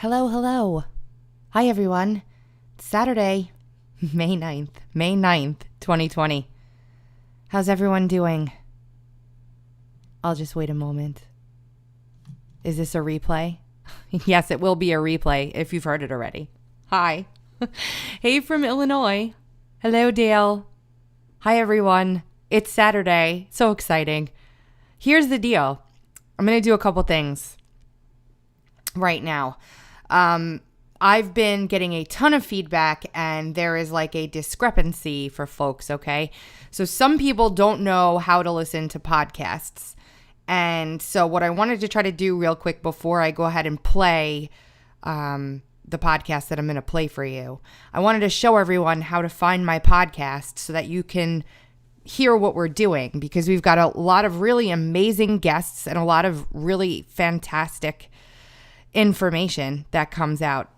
Hello, hello. Hi, everyone. It's Saturday, May 9th, 2020. How's everyone doing? I'll just wait a moment. Is this a replay? Yes, it will be a replay if you've heard it already. Hi. Hey from Illinois. Hello, Dale. Hi, everyone. It's Saturday. So exciting. Here's the deal. I'm going to do a couple things right now. I've been getting a ton of feedback and there is like a discrepancy for folks, okay? So some people don't know how to listen to podcasts. And so what I wanted to try to do real quick before I go ahead and play the podcast that I'm going to play for you, I wanted to show everyone how to find my podcast so that you can hear what we're doing, because we've got a lot of really amazing guests and a lot of really fantastic information that comes out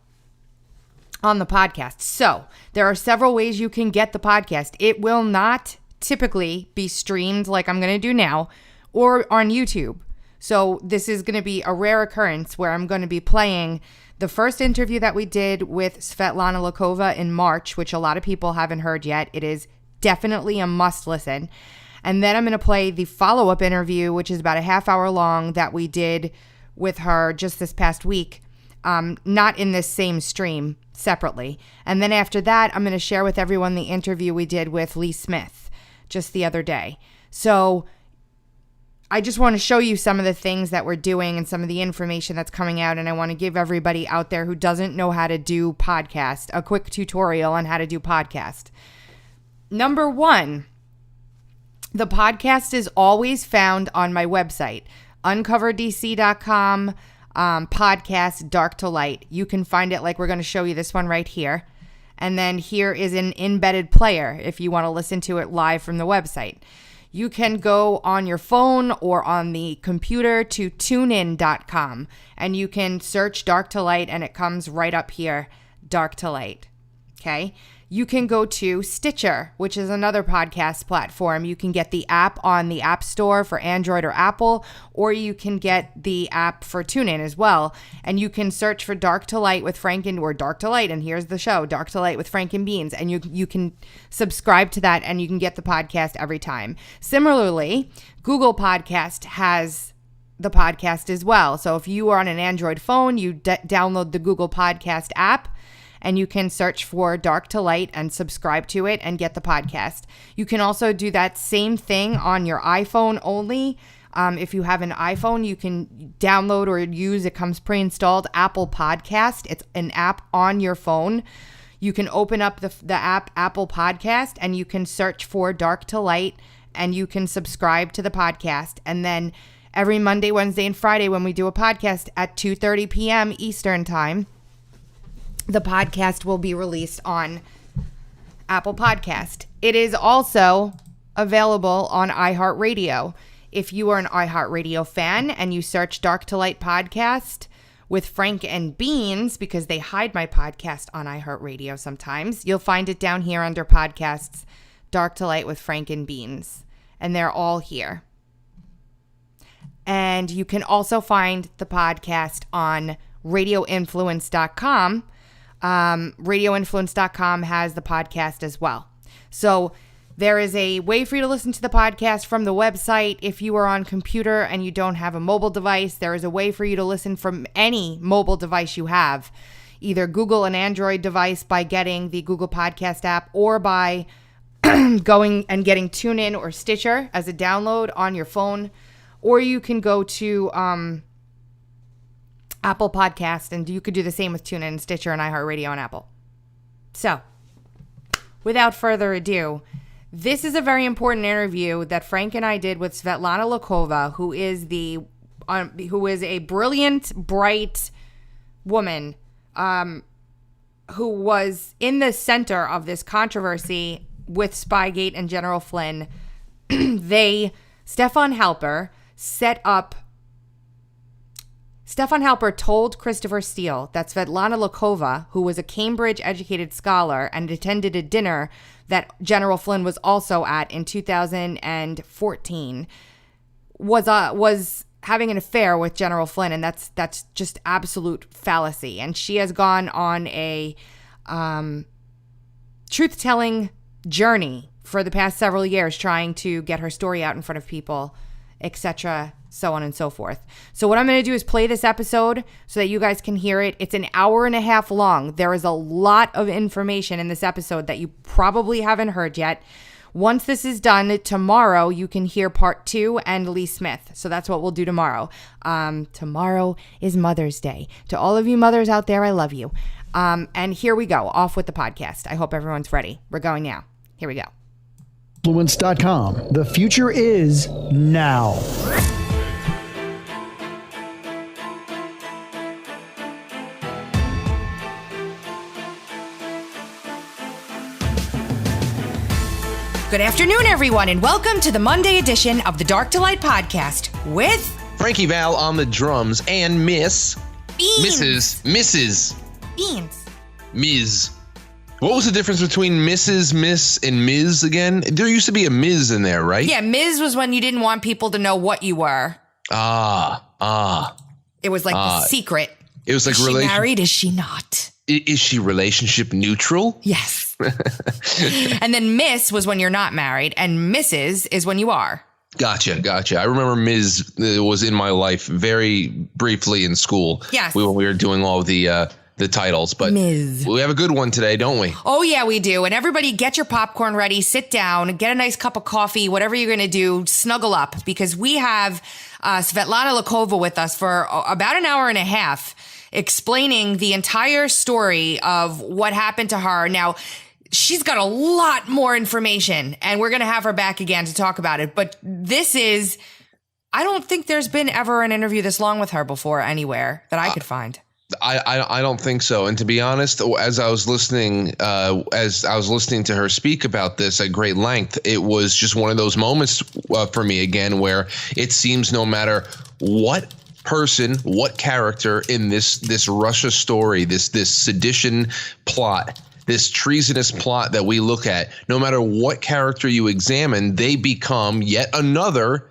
on the podcast. So there are several ways you can get the podcast. It will not typically be streamed like I'm going to do now or on YouTube. So this is going to be a rare occurrence where I'm going to be playing the first interview that we did with Svetlana Lokhova in March, which a lot of people haven't heard yet. It is definitely a must listen. And then I'm going to play the follow-up interview, which is about a half hour long, that we did with her just this past week, not in this same stream, separately. And then after that, I'm going to share with everyone the interview we did with Lee Smith just the other day. So I just want to show you some of the things that we're doing and some of the information that's coming out. And I want to give everybody out there who doesn't know how to do podcast a quick tutorial on how to do podcast. Number one, the podcast is always found on my website, uncoverdc.com, podcast Dark to Light. You can find it like we're going to show you this one right here. And then here is an embedded player if you want to listen to it live from the website. You can go on your phone or on the computer to tunein.com and you can search Dark to Light and it comes right up here, Dark to Light. Okay. You can go to Stitcher, which is another podcast platform. You can get the app on the App Store for Android or Apple, or you can get the app for TuneIn as well. And you can search for Dark to Light with Frank or Dark to Light, and here's the show, Dark to Light with Frank and Beans. And you can subscribe to that and you can get the podcast every time. Similarly, Google Podcast has the podcast as well. So if you are on an Android phone, you download the Google Podcast app, and you can search for Dark to Light and subscribe to it and get the podcast. You can also do that same thing on your iPhone only. If you have an iPhone, you can download or use, it comes pre-installed, Apple Podcast. It's an app on your phone. You can open up the app Apple Podcast and you can search for Dark to Light and you can subscribe to the podcast. And then every Monday, Wednesday, and Friday when we do a podcast at 2:30 p.m. Eastern Time, the podcast will be released on Apple Podcast. It is also available on iHeartRadio. If you are an iHeartRadio fan and you search Dark to Light podcast with Frank and Beans, because they hide my podcast on iHeartRadio sometimes, you'll find it down here under podcasts, Dark to Light with Frank and Beans. And they're all here. And you can also find the podcast on radioinfluence.com. Radioinfluence.com has the podcast as well. So there is a way for you to listen to the podcast from the website. If you are on computer and you don't have a mobile device, there is a way for you to listen from any mobile device you have, either Google an Android device by getting the Google Podcast app or by going and getting TuneIn or Stitcher as a download on your phone, or you can go to Apple Podcast, and you could do the same with TuneIn, Stitcher, and iHeartRadio and Apple. So, without further ado, this is a very important interview that Frank and I did with Svetlana Lokhova, who is a brilliant, bright woman who was in the center of this controversy with Spygate and General Flynn. Stefan Halper told Christopher Steele that Svetlana Lokhova, who was a Cambridge-educated scholar and attended a dinner that General Flynn was also at in 2014, was having an affair with General Flynn, and that's just absolute fallacy. And she has gone on a truth-telling journey for the past several years, trying to get her story out in front of people, etc., so on and so forth. So what I'm going to do is play this episode so that you guys can hear it. It's an hour and a half long. There is a lot of information in this episode that you probably haven't heard yet. Once this is done, tomorrow you can hear part 2 and Lee Smith. So that's what we'll do tomorrow. Tomorrow is Mother's Day. To all of you mothers out there, I love you. And here we go, off with the podcast. I hope everyone's ready. We're going now. Here we go. Influence.com. The future is now. Good afternoon, everyone, and welcome to the Monday edition of the Dark to Light podcast with Frankie Val on the drums and Miss Beans. Mrs. Beans. Ms. What was the difference between Mrs., Miss, and Ms. again? There used to be a Ms. in there, right? Yeah, Ms. was when you didn't want people to know what you were. It was like the secret. It was like is she married? Is she not? Is she relationship neutral? Yes. And then Miss was when you're not married, and Mrs. is when you are. Gotcha. I remember Ms. was in my life very briefly in school. Yes. When we were doing all the titles, but Ms. we have a good one today, don't we? Oh, yeah, we do. And everybody get your popcorn ready, sit down, get a nice cup of coffee, whatever you're going to do, snuggle up, because we have Svetlana Lokhova with us for about an hour and a half explaining the entire story of what happened to her. Now, she's got a lot more information, and we're going to have her back again to talk about it. But this is, I don't think there's been ever an interview this long with her before anywhere that I could find. I don't think so. And to be honest, as I was listening to her speak about this at great length, it was just one of those moments for me again, where it seems no matter what person, what character in this Russia story, this sedition plot, this treasonous plot that we look at, no matter what character you examine, they become yet another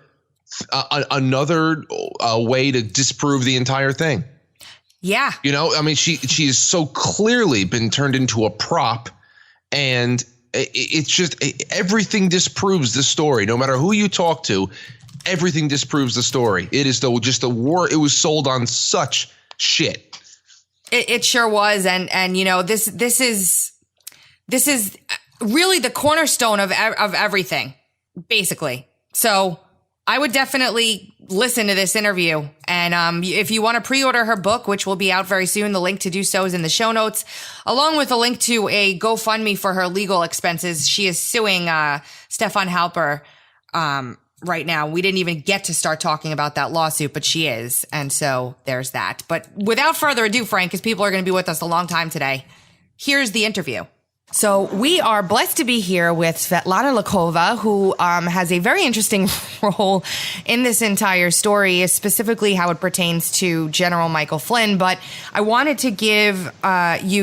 way to disprove the entire thing. Yeah. You know, I mean, she's so clearly been turned into a prop, and it's just everything disproves the story. No matter who you talk to, everything disproves the story. It is just the war. It was sold on such shit. It sure was. And you know, this is really the cornerstone of everything, basically. So I would definitely listen to this interview. And if you want to pre-order her book, which will be out very soon, the link to do so is in the show notes, along with a link to a GoFundMe for her legal expenses. She is suing Stefan Halper right now. We didn't even get to start talking about that lawsuit, but she is. And so there's that. But without further ado, Frank, because people are going to be with us a long time today, here's the interview. So we are blessed to be here with Svetlana Lokhova, who has a very interesting role in this entire story, specifically how it pertains to General Michael Flynn. But I wanted to give you,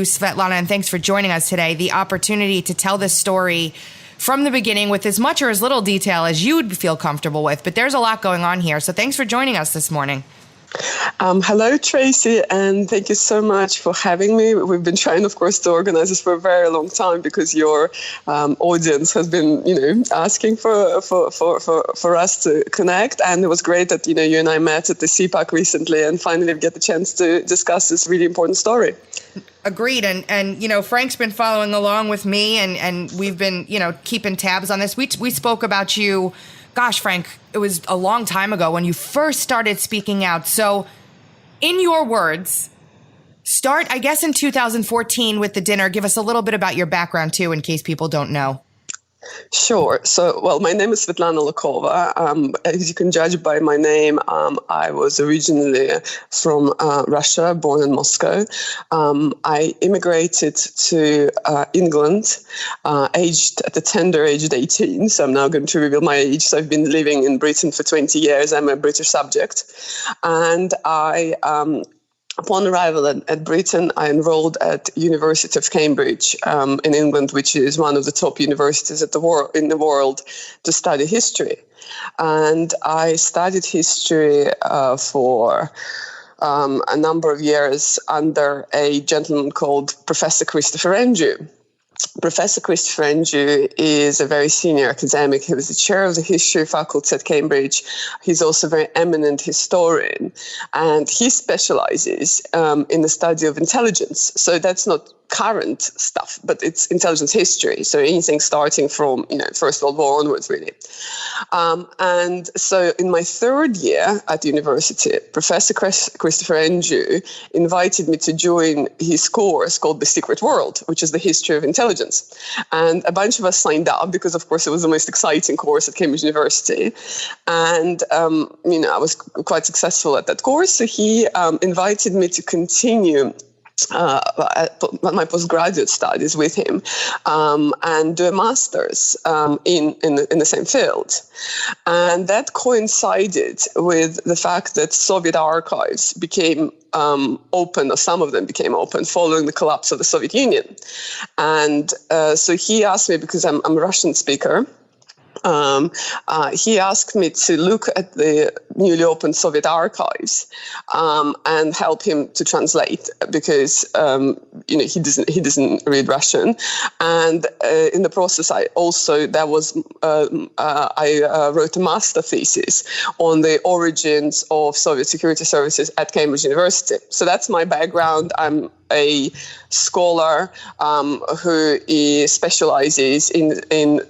Svetlana, and thanks for joining us today, the opportunity to tell this story from the beginning with as much or as little detail as you would feel comfortable with. But there's a lot going on here. So thanks for joining us this morning. Hello, Tracy, and thank you so much for having me. We've been trying, of course, to organize this for a very long time because your audience has been, asking for us to connect. And it was great that, you and I met at the CPAC recently and finally get the chance to discuss this really important story. Agreed. And Frank's been following along with me and we've been, keeping tabs on this. We spoke about you. Gosh, Frank, it was a long time ago when you first started speaking out. So in your words, start, I guess, in 2014 with the dinner. Give us a little bit about your background, too, in case people don't know. Sure. So, well, my name is Svetlana Lokhova. As you can judge by my name, I was originally from Russia, born in Moscow. I immigrated to England, aged at the tender age of 18. So I'm now going to reveal my age. So I've been living in Britain for 20 years. I'm a British subject. And upon arrival at Britain, I enrolled at University of Cambridge in England, which is one of the top universities in the world to study history. And I studied history for a number of years under a gentleman called Professor Christopher Renju. Professor Christopher Renju is a very senior academic. He was the chair of the history faculty at Cambridge. He's also a very eminent historian, and he specializes in the study of intelligence. So that's not current stuff, but it's intelligence history. So anything starting from, First World War onwards, really. And so in my third year at university, Professor Christopher Renju invited me to join his course called The Secret World, which is the history of intelligence. And a bunch of us signed up because, of course, it was the most exciting course at Cambridge University. And, I was quite successful at that course. So he invited me to continue my postgraduate studies with him and do a master's in the same field. And that coincided with the fact that Soviet archives became open, or some of them became open, following the collapse of the Soviet Union. And so he asked me, because I'm a Russian speaker, he asked me to look at the newly opened Soviet archives and help him to translate, because he doesn't read Russian. And in the process, I wrote a master thesis on the origins of Soviet security services at Cambridge University. So that's my background. I'm a scholar who specializes in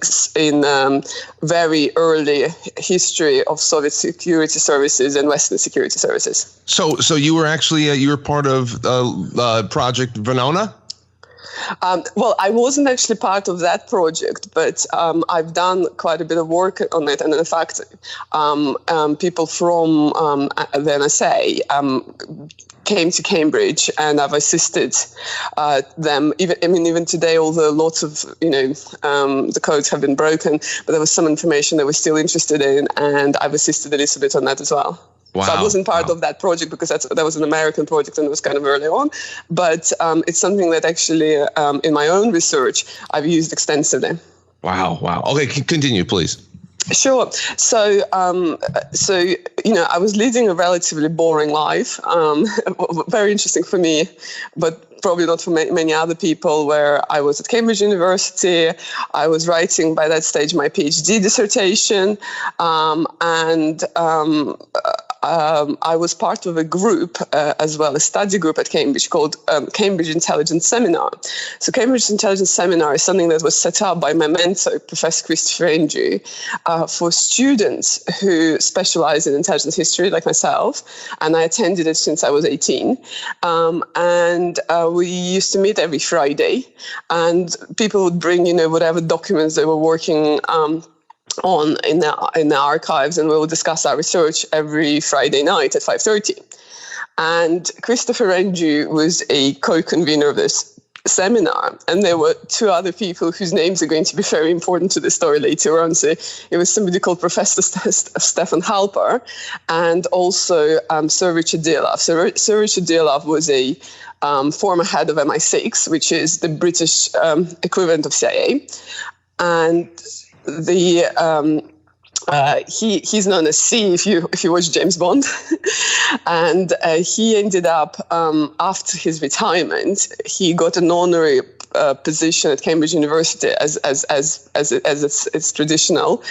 very early history of Soviet security services and Western security services. So you were actually you were part of Project Venona? Well, I wasn't actually part of that project, but I've done quite a bit of work on it. And in fact, people from the NSA came to Cambridge, and I've assisted them. Even today, although lots of the codes have been broken, but there was some information they were still interested in, and I've assisted a little bit on that as well. Wow. So I wasn't part of that project because that was an American project and it was kind of early on. But it's something that actually, in my own research, I've used extensively. Wow. Okay, continue, please. Sure. So, I was leading a relatively boring life, very interesting for me, but probably not for many other people, where I was at Cambridge University. I was writing, by that stage, my PhD dissertation, I was part of a group, as well, a study group at Cambridge called Cambridge Intelligence Seminar. So Cambridge Intelligence Seminar is something that was set up by my mentor, Professor Christopher Renju, for students who specialize in intelligence history, like myself. And I attended it since I was 18. We used to meet every Friday, and people would bring, whatever documents they were working on in the archives, and we will discuss our research every Friday night at 5:30. And Christopher Renju was a co-convener of this seminar, and there were two other people whose names are going to be very important to the story later on. So it was somebody called Professor Stefan Halper, and also Sir Richard Dearlove. Sir Richard Dearlove was a former head of MI6, which is the British equivalent of CIA, and he's known as C if you watch James Bond, and he ended up after his retirement, he got an honorary position at Cambridge University as it's traditional,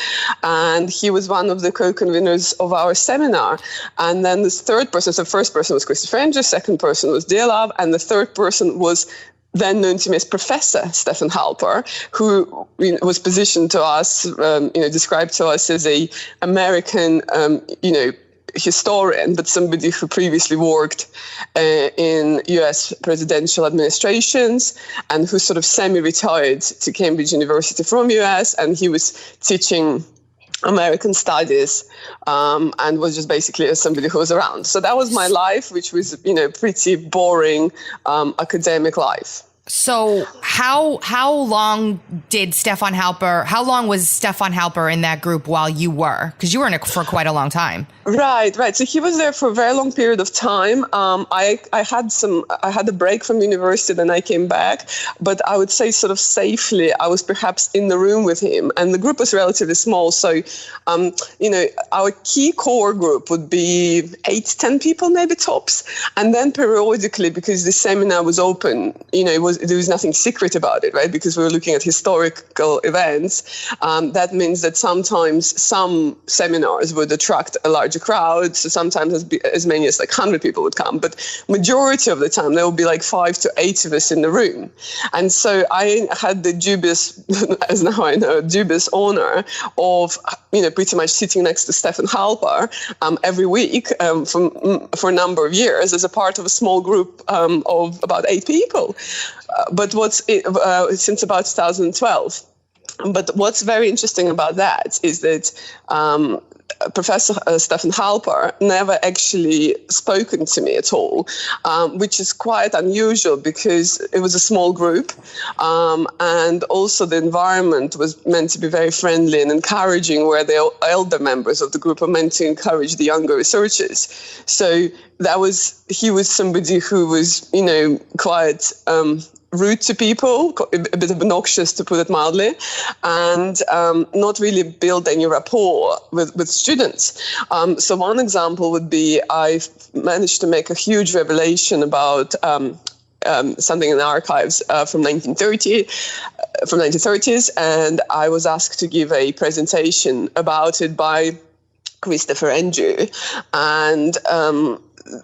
and he was one of the co-conveners of our seminar. And then this third person, so the first person was Christopher Renju, second person was Dearlove, and the third person was then known to me as Professor Stefan Halper, who was positioned to us, described to us as a American, historian, but somebody who previously worked in U.S. presidential administrations and who sort of semi-retired to Cambridge University from U.S. And he was teaching American studies and was just basically somebody who was around. So that was my life, which was, pretty boring academic life. So how long was Stefan Halper in that group while you were? Because you were in it for quite a long time. Right. So he was there for a very long period of time. I had a break from university, then I came back. But I would say sort of safely, I was perhaps in the room with him. And the group was relatively small. So, our key core group would be 8 to 10 people, maybe tops. And then periodically, because the seminar was open, there was nothing secret about it, right? Because we were looking at historical events. That means that sometimes some seminars would attract a larger crowd. So sometimes as many as like 100 people would come. But majority of the time, there would be like 5 to 8 of us in the room. And so I had the dubious, as now I know, dubious honor of, pretty much sitting next to Stefan Halper every week for a number of years as a part of a small group of about 8 people. But since about 2012. But what's very interesting about that is that Professor Stefan Halper never actually spoken to me at all, which is quite unusual because it was a small group, and also the environment was meant to be very friendly and encouraging, where the elder members of the group are meant to encourage the younger researchers. So he was somebody who was, quite rude to people, a bit obnoxious to put it mildly, and not really build any rapport with students. So one example would be I managed to make a huge revelation about something in the archives from 1930s, and I was asked to give a presentation about it by Christopher Andrew, and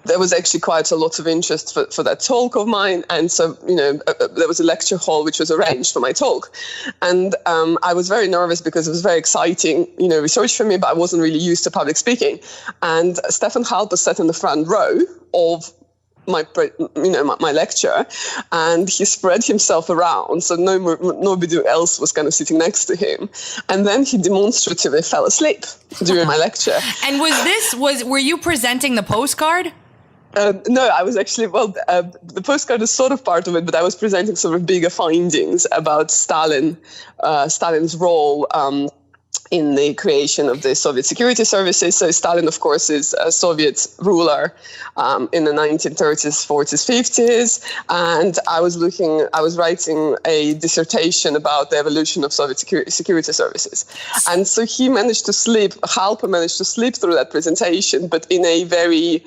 there was actually quite a lot of interest for that talk of mine. And so, there was a lecture hall which was arranged for my talk. And I was very nervous because it was very exciting, research for me, but I wasn't really used to public speaking. And Stefan Halper sat in the front row of my lecture, and he spread himself around, so nobody else was kind of sitting next to him. And then he demonstratively fell asleep during my lecture. And were you presenting the postcard? No, I was actually, the postcard is sort of part of it, but I was presenting sort of bigger findings about Stalin's role in the creation of the Soviet security services. So Stalin, of course, is a Soviet ruler in the 1930s, 40s, 50s. And I was writing a dissertation about the evolution of Soviet security services. And so Halper managed to sleep through that presentation, but in a very,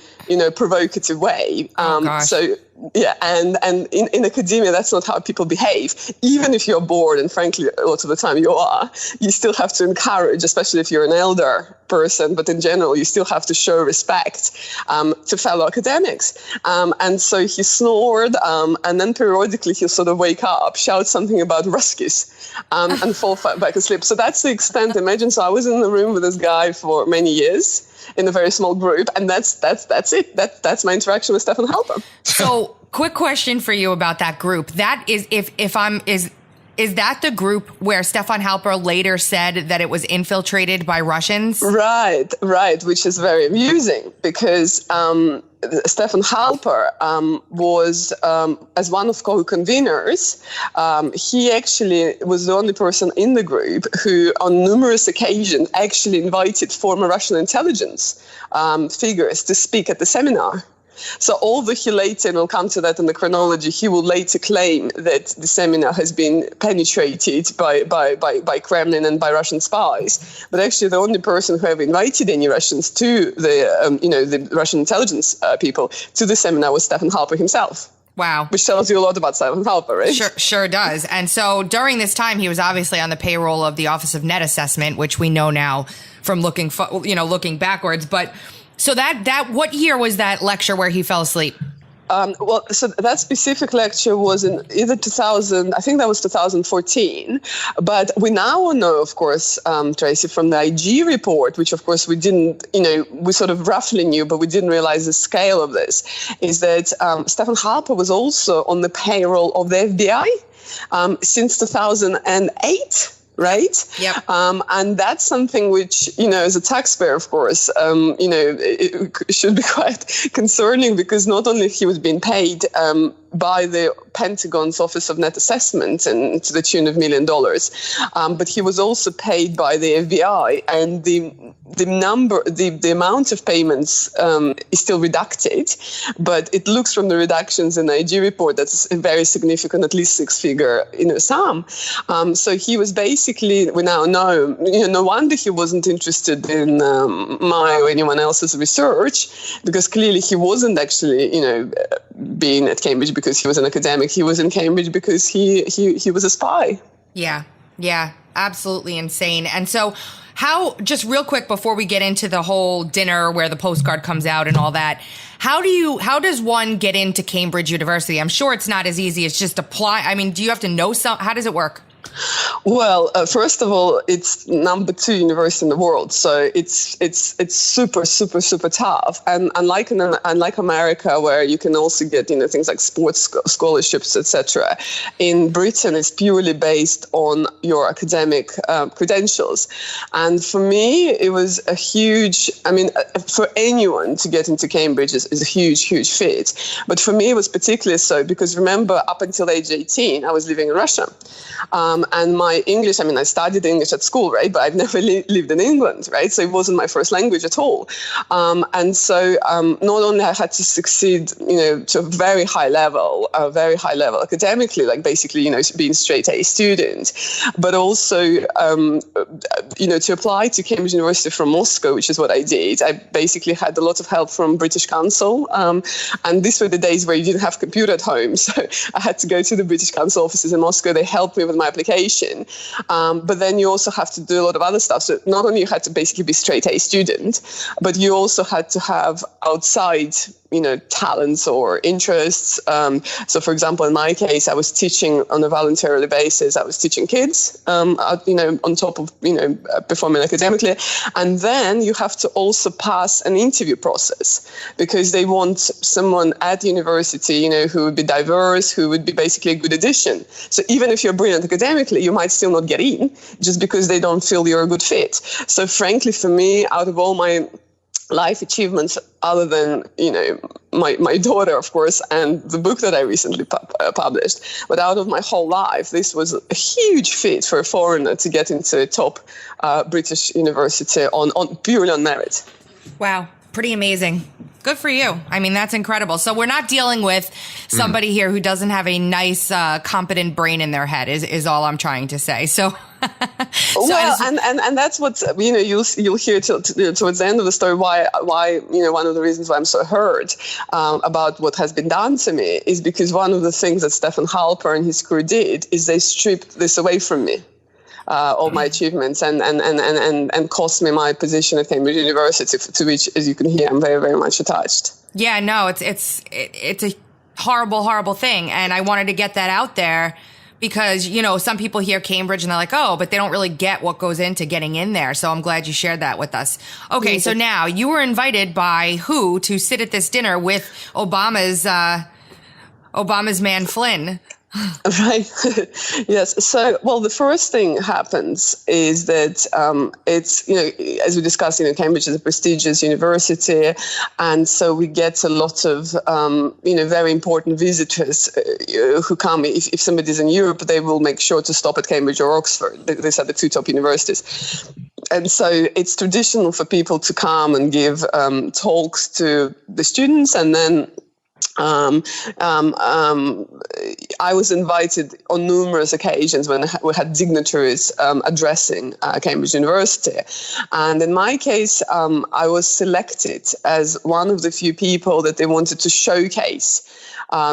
provocative way. So yeah, and in academia, that's not how people behave. Even if you're bored, and frankly, a lot of the time you are, you still have to encourage, especially if you're an elder person, but in general, you still have to show respect to fellow academics. And so he snored, and then periodically he'll sort of wake up, shout something about Ruskies, and fall back asleep. So that's the extent. Imagine, so I was in the room with this guy for many years in a very small group, and that's it. That's my interaction with Stefan Halper. So, quick question for you about that group. That is, is that the group where Stefan Halper later said that it was infiltrated by Russians? Right, which is very amusing because Stefan Halper was, as one of co-conveners, he actually was the only person in the group who on numerous occasions actually invited former Russian intelligence figures to speak at the seminar. So although he later, and I'll come to that in the chronology, he will later claim that the seminar has been penetrated by Kremlin and by Russian spies. But actually the only person who ever invited any Russians to the Russian intelligence people to the seminar was Stefan Halper himself. Wow. Which tells you a lot about Stefan Halper, right? Sure does. And so during this time, he was obviously on the payroll of the Office of Net Assessment, which we know now from looking backwards. But so that what year was that lecture where he fell asleep? So that specific lecture was in either 2000, I think that was 2014. But we now know, of course, Tracy, from the IG report, which of course we didn't, we sort of roughly knew, but we didn't realize the scale of this, is that Stefan Halper was also on the payroll of the FBI since 2008. Right? Yep. And that's something which, as a taxpayer, of course, it should be quite concerning because not only he was being paid by the Pentagon's Office of Net Assessment and to the tune of $1 million. But he was also paid by the FBI, and the amount of payments is still redacted, but it looks from the redactions in the IG report that's a very significant, at least six-figure sum. So he was basically, we now know, no wonder he wasn't interested in my or anyone else's research, because clearly he wasn't actually, being at Cambridge because he was an academic. He was in Cambridge because he was a spy. Yeah, absolutely insane. And so how, just real quick before we get into the whole dinner where the postcard comes out and all that, how does one get into Cambridge University? I'm sure it's not as easy as just apply. I mean, do you have to know how does it work? Well, first of all, it's number 2 university in the world, so it's super, super, super tough. And unlike America, where you can also get things like sports scholarships, etc., in Britain it's purely based on your academic credentials. And for me, it was a huge. I mean, for anyone to get into Cambridge is a huge, huge feat. But for me, it was particularly so because remember, up until age 18, I was living in Russia. And my English, I mean, I studied English at school, right? But I've never lived in England, right? So it wasn't my first language at all. And so not only I had to succeed, to a very high level academically, like basically, being straight A student, but also, to apply to Cambridge University from Moscow, which is what I did. I basically had a lot of help from British Council. And these were the days where you didn't have a computer at home. So I had to go to the British Council offices in Moscow. They helped me with my application. But then you also have to do a lot of other stuff. So not only you had to basically be straight A student, but you also had to have outside talents or interests. So for example, in my case, I was teaching on a voluntarily basis. I was teaching kids, on top of, performing academically. And then you have to also pass an interview process because they want someone at the university, who would be diverse, who would be basically a good addition. So even if you're brilliant academically, you might still not get in just because they don't feel you're a good fit. So frankly, for me, out of all my life achievements, other than my daughter, of course, and the book that I recently published, but out of my whole life, this was a huge feat for a foreigner to get into a top British university purely on merit. Wow, pretty amazing. Good for you. I mean, that's incredible. So we're not dealing with somebody here who doesn't have a nice, competent brain in their head is all I'm trying to say. So, and that's what, you'll hear towards the end of the story, why, one of the reasons why I'm so hurt about what has been done to me is because one of the things that Stefan Halper and his crew did is they stripped this away from me. All my achievements and cost me my position at Cambridge University, to which, as you can hear, I'm very, very much attached. Yeah, no, it's a horrible, horrible thing. And I wanted to get that out there because, some people hear Cambridge and they're like, oh, but they don't really get what goes into getting in there. So I'm glad you shared that with us. Okay, so now you were invited by who to sit at this dinner with Obama's man, Flynn. Right. Yes. So, well, the first thing happens is that it's, as we discussed, Cambridge is a prestigious university. And so we get a lot of, very important visitors who come. If somebody's in Europe, they will make sure to stop at Cambridge or Oxford. These are the 2 top universities. And so it's traditional for people to come and give talks to the students, and then I was invited on numerous occasions when we had dignitaries addressing Cambridge University. And in my case, I was selected as one of the few people that they wanted to showcase.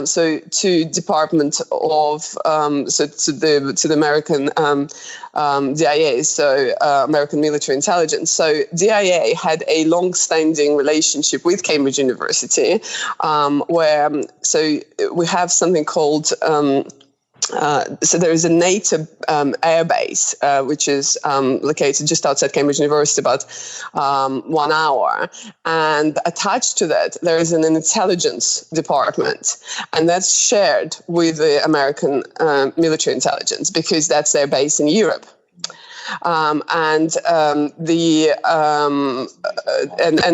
So to Department of, to the American DIA, so American Military Intelligence. So DIA had a long-standing relationship with Cambridge University, where we have something called so there is a NATO air base, which is located just outside Cambridge University, about 1 hour. And attached to that, there is an intelligence department. And that's shared with the American military intelligence because that's their base in Europe. And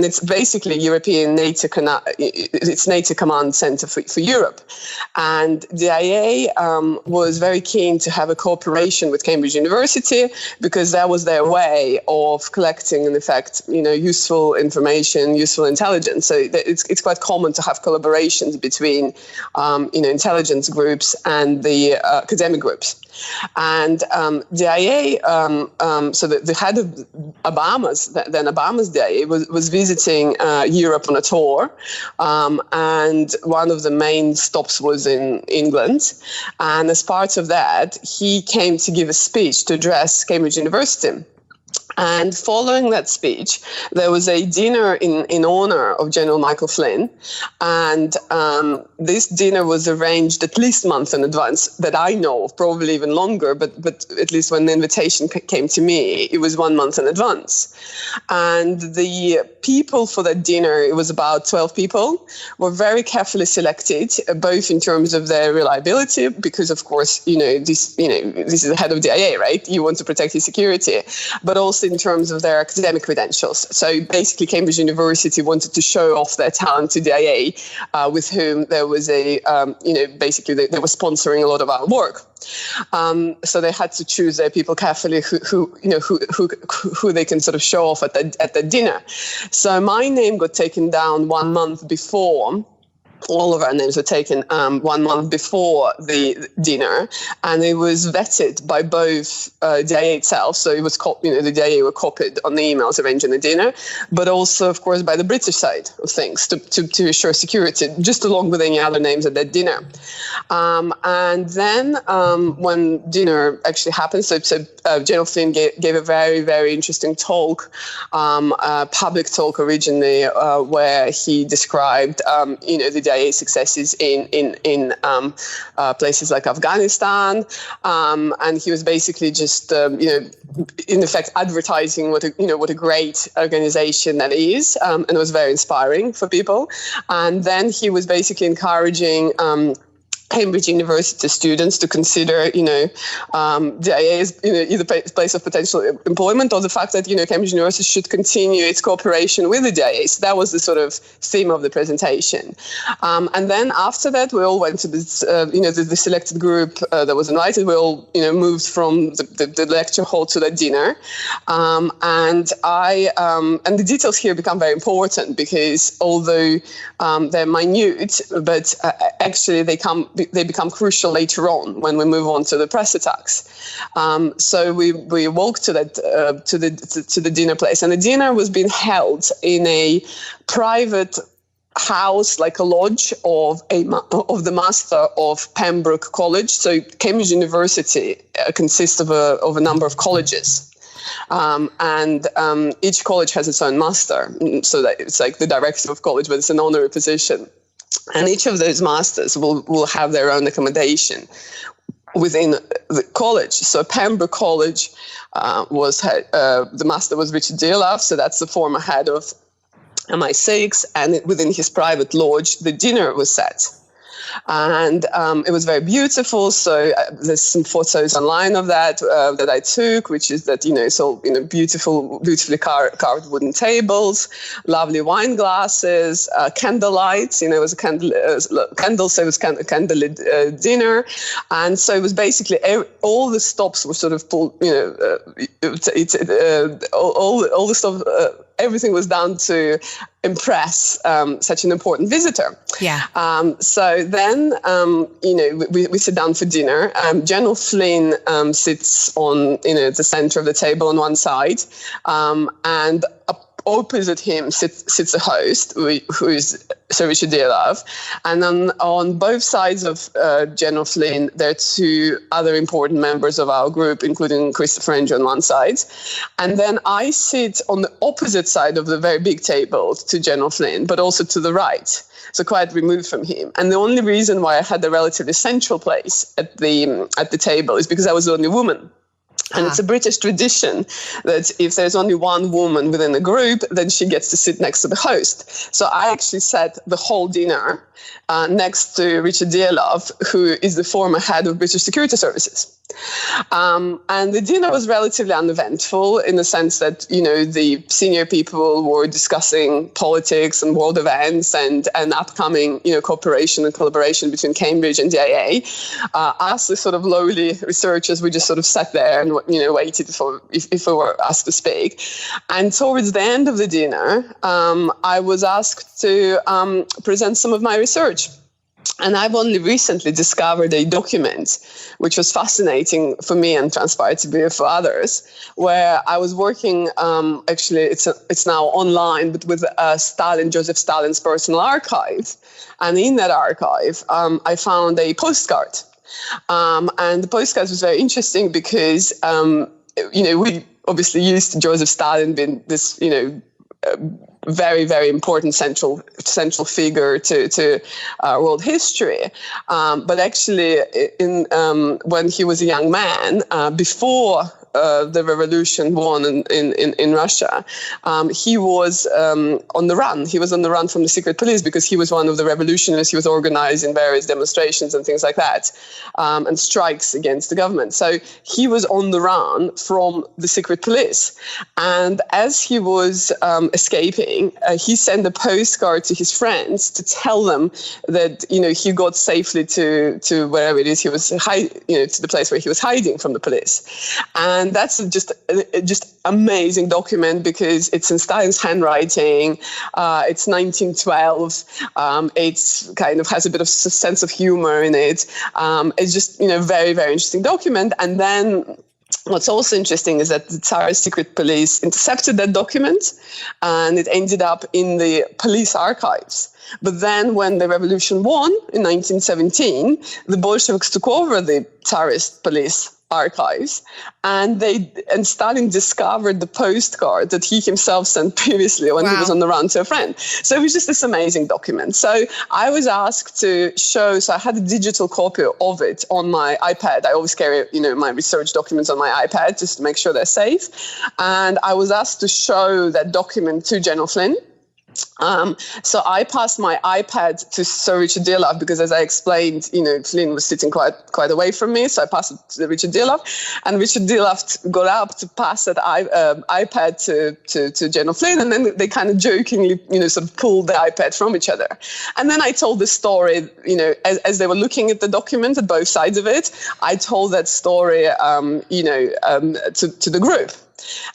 it's basically European NATO it's NATO Command Center for Europe, and DIA was very keen to have a cooperation with Cambridge University because that was their way of collecting, in effect, useful information, useful intelligence. So it's quite common to have collaborations between intelligence groups and the academic groups. And DIA, so the head of Obama's DIA was visiting Europe on a tour, and one of the main stops was in England. And as part of that, he came to give a speech to address Cambridge University. And following that speech, there was a dinner in honor of General Michael Flynn. And this dinner was arranged at least a month in advance that I know of, probably even longer, but at least when the invitation came to me, it was 1 month in advance. And the people for that dinner, it was about 12 people, were very carefully selected, both in terms of their reliability, because of course, this is the head of DIA, right? You want to protect his security, but also in terms of their academic credentials. So basically, Cambridge University wanted to show off their talent to DIA, with whom there was basically they were sponsoring a lot of our work. So they had to choose their people carefully, who they can sort of show off at the dinner. So my name got taken down 1 month before. All of our names were taken 1 month before the dinner, and it was vetted by both DIA itself. So it was, the DIA were copied on the emails arranging the dinner, but also, of course, by the British side of things to assure security, just along with any other names at that dinner. And then when dinner actually happened, so General Flynn gave a very, very interesting talk, a public talk originally, where he described, the DIA successes in places like Afghanistan, and he was basically just, in effect, advertising what a great organization that is, and it was very inspiring for people. And then he was basically encouraging Cambridge University students to consider, DIA as either place of potential employment, or the fact that Cambridge University should continue its cooperation with the DIA. So that was the sort of theme of the presentation. And then after that, we all went to this, the selected group that was invited. We all, moved from the lecture hall to the dinner, and the details here become very important because although they're minute, but actually they become crucial later on when we move on to the press attacks. So we walked to that to the dinner place, and the dinner was being held in a private house, like a lodge of the master of Pembroke College. So Cambridge University consists of a number of colleges. And each college has its own master, so that it's like the director of college, but it's an honorary position. And each of those masters will have their own accommodation within the college. So Pembroke College the master was Richard Dearlove, so that's the former head of MI6, and within his private lodge, the dinner was set. And it was very beautiful. So there's some photos online of that that I took, which is that, it's all, beautifully carved wooden tables, lovely wine glasses, candlelight, it was a candle, so it was a candlelit dinner. And so it was basically all the stops were sort of pulled, all the stuff, everything was done to impress such an important visitor. Yeah. So then, we sit down for dinner. General Flynn sits on, the center of the table on one side, and opposite him sits a host who is Sir Richard Dearlove. And then on both sides of General Flynn, there are two other important members of our group, including Christopher Andrew on one side. And then I sit on the opposite side of the very big table to General Flynn, but also to the right, so quite removed from him. And the only reason why I had the relatively central place at the table is because I was the only woman. And it's a British tradition that if there's only one woman within the group, then she gets to sit next to the host. So I actually sat the whole dinner next to Richard Dearlove, who is the former head of British Security Services. And the dinner was relatively uneventful in the sense that, the senior people were discussing politics and world events and upcoming, cooperation and collaboration between Cambridge and DIA. Us, the sort of lowly researchers, we just sort of sat there and, waited for if we were asked to speak. And towards the end of the dinner, I was asked to present some of my research. And I've only recently discovered a document, which was fascinating for me and transpired to be for others, where I was working, actually, it's now online, but with Joseph Stalin's personal archive. And in that archive, I found a postcard. And the postcard was very interesting because, we obviously used to Joseph Stalin being this, very, very important central figure to world history. But actually, when he was a young man, before the revolution won in Russia, he was on the run. He was on the run from the secret police because he was one of the revolutionaries. He was organizing various demonstrations and things like that, and strikes against the government. So he was on the run from the secret police. And as he was escaping, he sent a postcard to his friends to tell them that, he got safely to wherever it is he was to the place where he was hiding from the police. And that's just amazing document because it's in Stalin's handwriting. It's 1912. It's kind of has a bit of sense of humor in it. It's just, very, very interesting document. And then what's also interesting is that the Tsar's secret police intercepted that document and it ended up in the police archives. But then when the revolution won in 1917, the Bolsheviks took over the Tsarist police archives and Stalin discovered the postcard that he himself sent previously when he was on the run to a friend. So it was just this amazing document. So I was asked to show, so I had a digital copy of it on my iPad. I always carry, my research documents on my iPad just to make sure they're safe. And I was asked to show that document to General Flynn. So I passed my iPad to Sir Richard Dearlove because, as I explained, Flynn was sitting quite away from me. So I passed it to Richard Dearlove, and Richard Dearlove got up to pass that iPad to General Flynn, and then they kind of jokingly, sort of pulled the iPad from each other. And then I told the story, as they were looking at the document at both sides of it, I told that story, to the group.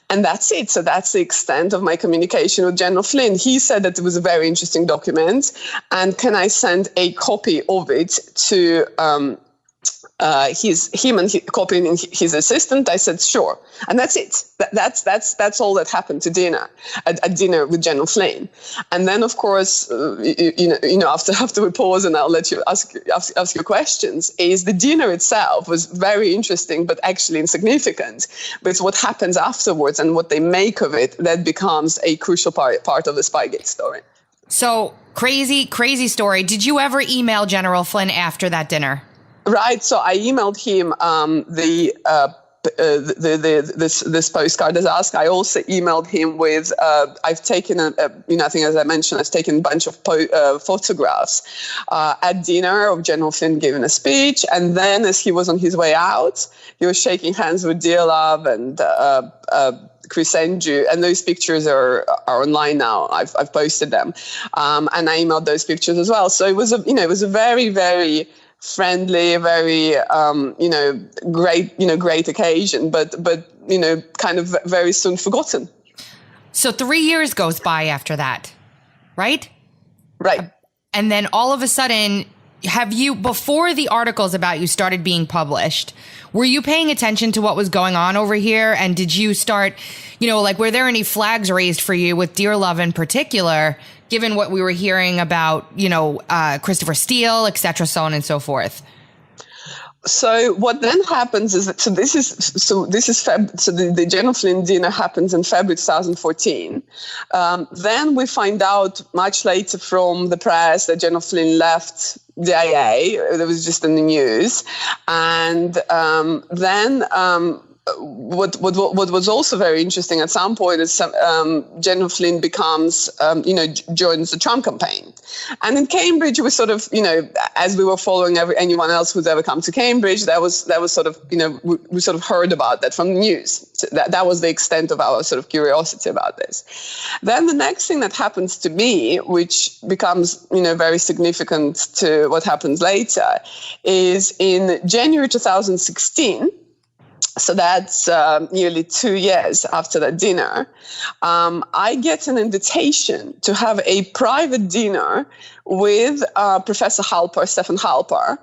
And that's it. So that's the extent of my communication with General Flynn. He said that it was a very interesting document. And can I send a copy of it to copying his assistant? I said, sure. And that's it. That's all that happened to dinner, at dinner with General Flynn. And then, of course, after we pause and I'll let you ask your questions, is the dinner itself was very interesting, but actually insignificant. But it's what happens afterwards and what they make of it that becomes a crucial part of the Spygate story. So crazy story. Did you ever email General Flynn after that dinner? Right. So I emailed him this postcard as asked. I also emailed him with, I've taken I think as I mentioned, I've taken a bunch of photographs at dinner of General Flynn giving a speech. And then as he was on his way out, he was shaking hands with Dearlove and Chris Andrew, and those pictures are online now. I've posted them. And I emailed those pictures as well. So it was a very, very friendly, very, great occasion, but kind of very soon forgotten. So 3 years goes by after that, right? Right. And then all of a sudden, before the articles about you started being published, were you paying attention to what was going on over here? And did you start, were there any flags raised for you with Dearlove in particular, given what we were hearing about, Christopher Steele, et cetera, so on and so forth? So what then happens is that, the General Flynn dinner happens in February 2014. Then we find out much later from the press that General Flynn left the IA. That was just in the news. And then what was also very interesting at some point is General Flynn becomes, joins the Trump campaign. And in Cambridge, we sort of, as we were following anyone else who's ever come to Cambridge, that was sort of, we sort of heard about that from the news. So that was the extent of our sort of curiosity about this. Then the next thing that happens to me, which becomes, very significant to what happens later, is in January 2016, so that's nearly 2 years after that dinner, I get an invitation to have a private dinner with Professor Halper, Stefan Halper,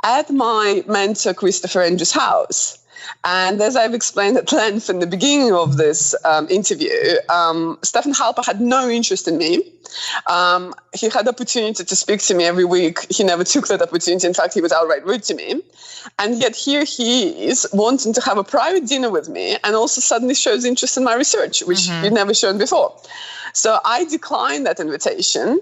at my mentor Christopher Andrew's house. And as I've explained at length in the beginning of this interview, Stefan Halper had no interest in me. He had the opportunity to speak to me every week. He never took that opportunity. In fact, he was outright rude to me. And yet here he is wanting to have a private dinner with me and also suddenly shows interest in my research, which he'd never shown before. So I declined that invitation.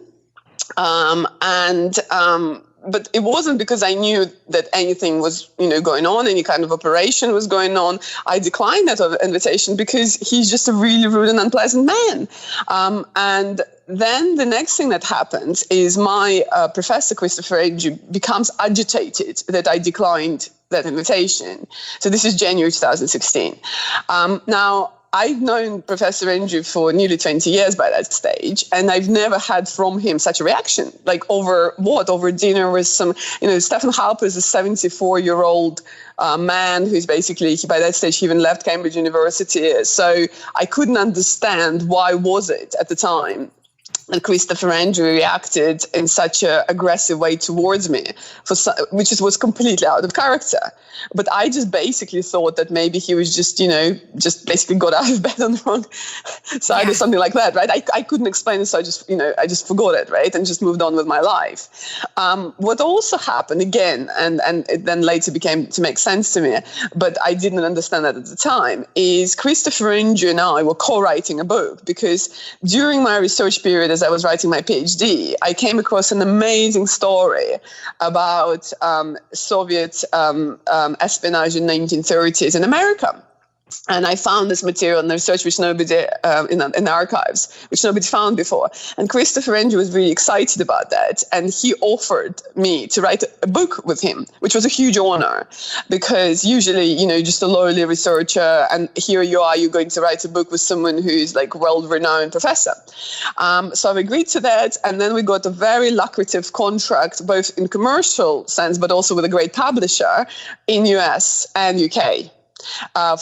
But it wasn't because I knew that anything was, going on, any kind of operation was going on. I declined that invitation because he's just a really rude and unpleasant man. And then the next thing that happens is my professor, Christopher Andrew, becomes agitated that I declined that invitation. So this is January 2016. Now, I've known Professor Andrew for nearly 20 years by that stage, and I've never had from him such a reaction. Like over what? Over dinner with some, Stefan Halper is a 74-year-old man who's basically, by that stage, he even left Cambridge University. So I couldn't understand why was it at the time that Christopher Andrew reacted in such an aggressive way towards me, which was completely out of character. But I just basically thought that maybe he was just, just basically got out of bed on the wrong side or something like that, right? I couldn't explain it, so I just forgot it, right? And just moved on with my life. What also happened again, and it then later became to make sense to me, but I didn't understand that at the time, is Christopher Andrew and I were co-writing a book, because during my research period, as I was writing my PhD, I came across an amazing story about Soviet espionage in the 1930s in America. And I found this material in the research which nobody in the archives, which nobody found before. And Christopher Andrew was really excited about that. And he offered me to write a book with him, which was a huge honor, because usually, just a lowly researcher, and here you are, you're going to write a book with someone who's like world-renowned professor. So I agreed to that. And then we got a very lucrative contract, both in commercial sense, but also with a great publisher in US and UK.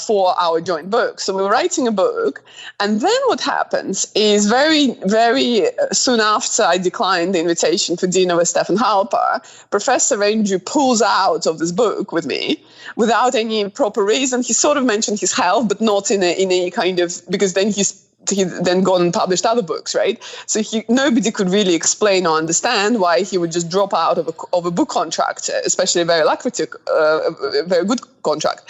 For our joint book. So we were writing a book. And then what happens is very, very soon after I declined the invitation for dinner with Stefan Halper, Professor Andrew pulls out of this book with me without any proper reason. He sort of mentioned his health, but not in a kind of, because then he then gone and published other books, right? So nobody could really explain or understand why he would just drop out of a book contract, especially a very lucrative, very good contract.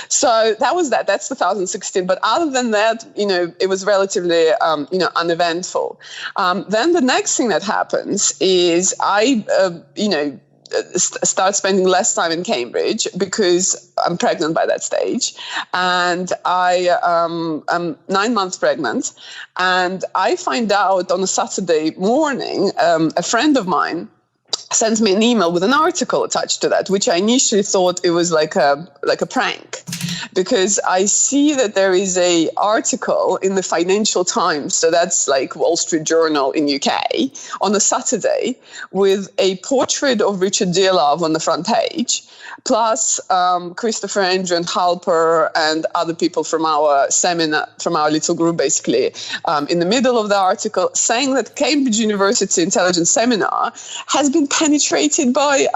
So that was that. That's 2016. But other than that, it was relatively, uneventful. Then the next thing that happens is I, start spending less time in Cambridge because I'm pregnant by that stage, and I'm 9 months pregnant, and I find out on a Saturday morning, a friend of mine sends me an email with an article attached to that, which I initially thought it was like a prank, because I see that there is a article in the Financial Times, so that's like Wall Street Journal in UK, on a Saturday with a portrait of Richard Dearlove on the front page, plus Christopher Andrew and Halper and other people from our seminar, from our little group, basically, in the middle of the article, saying that Cambridge University Intelligence Seminar has been penetrated by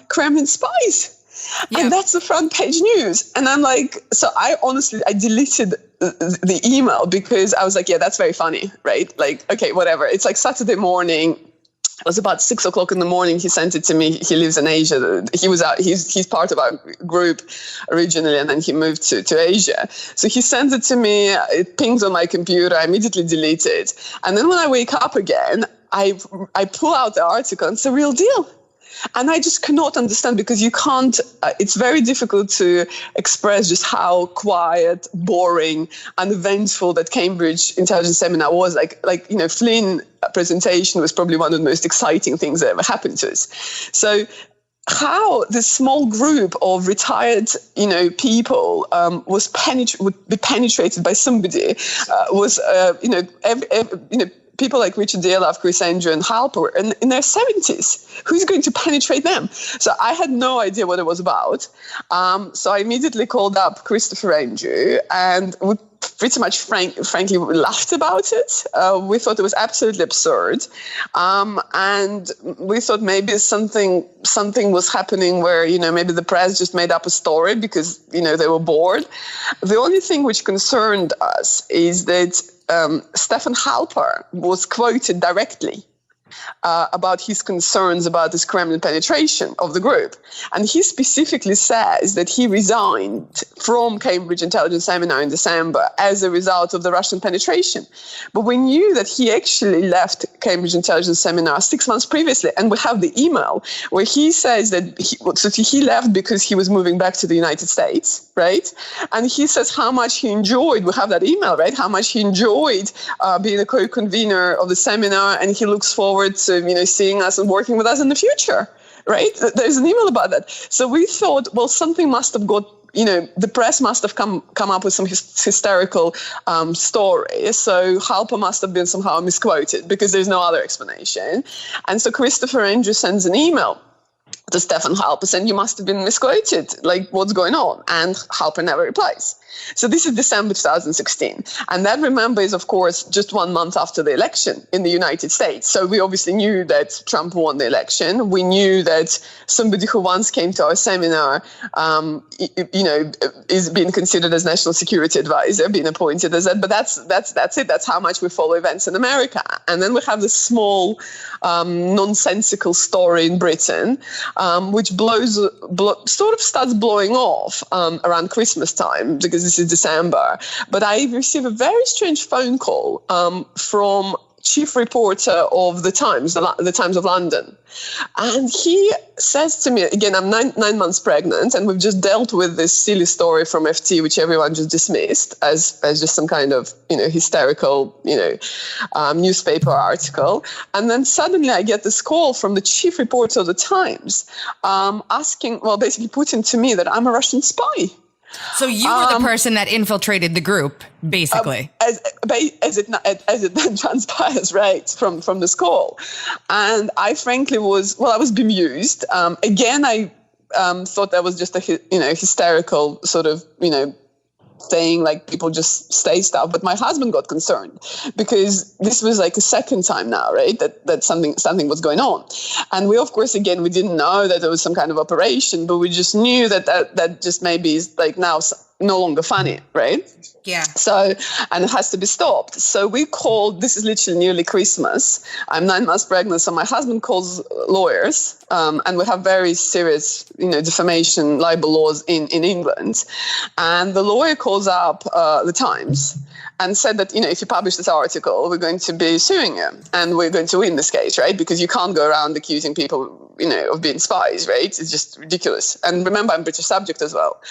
Kremlin spies. Yeah. And that's the front page news. And I'm like, so I deleted the email because I was like, yeah, that's very funny, right? Like, okay, whatever. It's like Saturday morning. It was about 6 o'clock in the morning. He sent it to me. He lives in Asia. He was out. He's part of our group originally, and then he moved to Asia. So he sends it to me. It pings on my computer. I immediately delete it. And then when I wake up again, I pull out the article, and it's a real deal. And I just cannot understand, because you can't, it's very difficult to express just how quiet, boring, uneventful that Cambridge Intelligence Seminar was. Like Flynn presentation was probably one of the most exciting things that ever happened to us. So how this small group of retired, people would be penetrated by somebody people like Richard Dearlove, Chris Andrew, and Halper in their 70s. Who's going to penetrate them? So I had no idea what it was about. So I immediately called up Christopher Andrew, and we pretty much frankly laughed about it. We thought it was absolutely absurd. And we thought maybe something was happening where, maybe the press just made up a story because, they were bored. The only thing which concerned us is that Stefan Halper was quoted directly about his concerns about this Kremlin penetration of the group. And he specifically says that he resigned from Cambridge Intelligence Seminar in December as a result of the Russian penetration. But we knew that he actually left Cambridge Intelligence Seminar 6 months previously. And we have the email where he says that he left because he was moving back to the United States, right? And he says how much he enjoyed, we have that email, right? How much he enjoyed being a co-convener of the seminar, and he looks forward to seeing us and working with us in the future, right? There's an email about that. So we thought, well, something must have got, the press must have come up with some hysterical story. So Halper must have been somehow misquoted, because there's no other explanation. And so Christopher Andrew sends an email to Stefan Halper saying, you must have been misquoted, like what's going on? And Halper never replies. So this is December 2016. And that, remember, is, of course, just 1 month after the election in the United States. So we obviously knew that Trump won the election. We knew that somebody who once came to our seminar, is being considered as national security advisor, being appointed as that. But that's it. That's how much we follow events in America. And then we have this small, nonsensical story in Britain, which sort of starts blowing off around Christmas time, because this is December. But I received a very strange phone call from chief reporter of the Times, the Times of London. And he says to me, again, I'm nine months pregnant, and we've just dealt with this silly story from FT, which everyone just dismissed as just some kind of, hysterical, newspaper article. And then suddenly I get this call from the chief reporter of the Times basically putting to me that I'm a Russian spy. So you were the person that infiltrated the group, basically. As it then transpires, right, from this call. And I frankly was bemused. Again, I thought that was just a hysterical sort of, saying like people just say stuff. But my husband got concerned, because this was like a second time now, right, that something was going on. And we, of course, again, we didn't know that there was some kind of operation, but we just knew that just maybe is like now no longer funny, right? Yeah. So, and it has to be stopped. So we called, this is literally nearly Christmas. I'm 9 months pregnant. So my husband calls lawyers, and we have very serious, defamation, libel laws in England. And the lawyer calls up the Times and said that, if you publish this article, we're going to be suing you, and we're going to win this case, right? Because you can't go around accusing people, of being spies, right? It's just ridiculous. And remember, I'm British subject as well.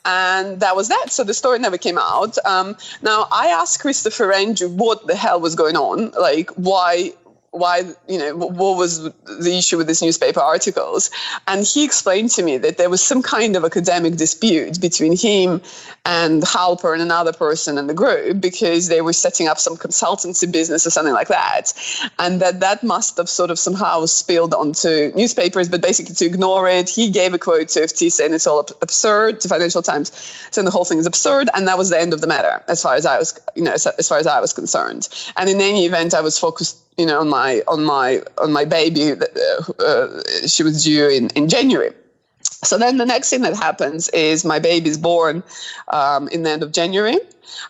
And that was that. So the story never came out. Now, I asked Christopher Andrew what the hell was going on, like why, what was the issue with these newspaper articles? And he explained to me that there was some kind of academic dispute between him and Halper and another person in the group, because they were setting up some consultancy business or something like that. And that must have sort of somehow spilled onto newspapers, but basically to ignore it, he gave a quote to FT saying it's all absurd, to Financial Times saying the whole thing is absurd. And that was the end of the matter, as far as I was concerned. And in any event, I was focused on my baby. She was due in January. So then the next thing that happens is my baby's born in the end of January.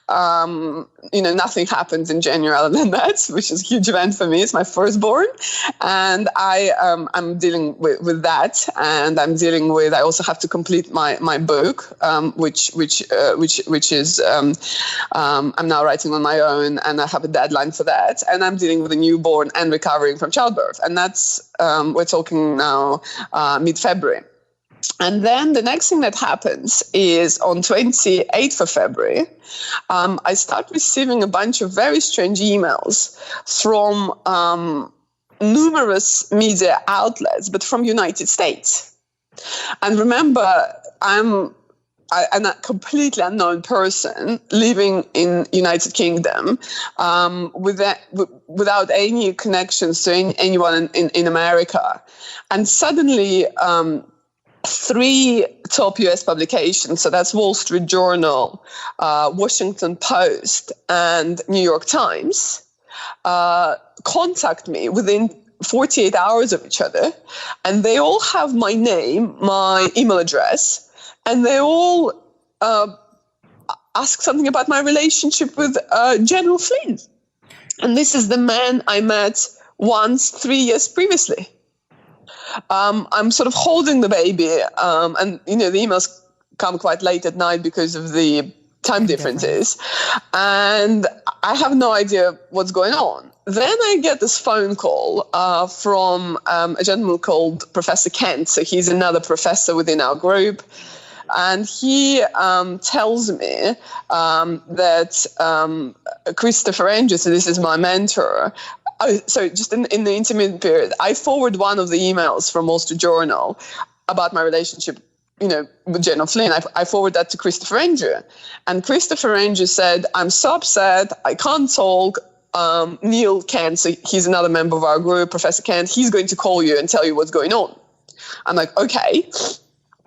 Nothing happens in January other than that, which is a huge event for me. It's my firstborn, and I'm dealing with that, and I'm dealing with. I also have to complete my book, which is I'm now writing on my own, and I have a deadline for that, and I'm dealing with a newborn and recovering from childbirth, and that's we're talking now mid-February. And then the next thing that happens is on 28th of February, I start receiving a bunch of very strange emails from numerous media outlets, but from United States. And remember, I'm a completely unknown person living in United Kingdom without any connections to anyone in America. And suddenly, 3 top US publications, so that's Wall Street Journal, Washington Post, and New York Times, contact me within 48 hours of each other, and they all have my name, my email address, and they all ask something about my relationship with General Flynn. And this is the man I met once 3 years previously. I'm sort of holding the baby, and the emails come quite late at night because of the time differences, and I have no idea what's going on. Then I get this phone call from a gentleman called Professor Kent. So he's another professor within our group, and he tells me that Christopher Andrews, so this is my mentor. So just in the intermediate period, I forward one of the emails from Wall Street Journal about my relationship, with General Flynn. I forward that to Christopher Andrew. And Christopher Andrew said, I'm so upset, I can't talk. Neil Kent, so he's another member of our group, Professor Kent, he's going to call you and tell you what's going on. I'm like, okay.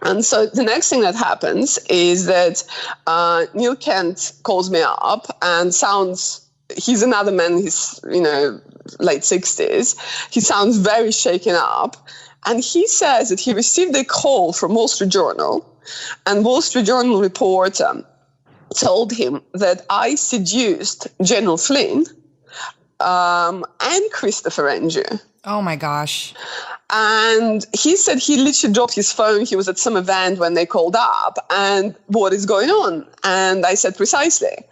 And so the next thing that happens is that Neil Kent calls me up and he's another man, he's, late 60s. He sounds very shaken up. And he says that he received a call from Wall Street Journal, and Wall Street Journal reporter told him that I seduced General Flynn and Christopher Andrew. Oh my gosh. And he said he literally dropped his phone. He was at some event when they called up, and what is going on? And I said, precisely.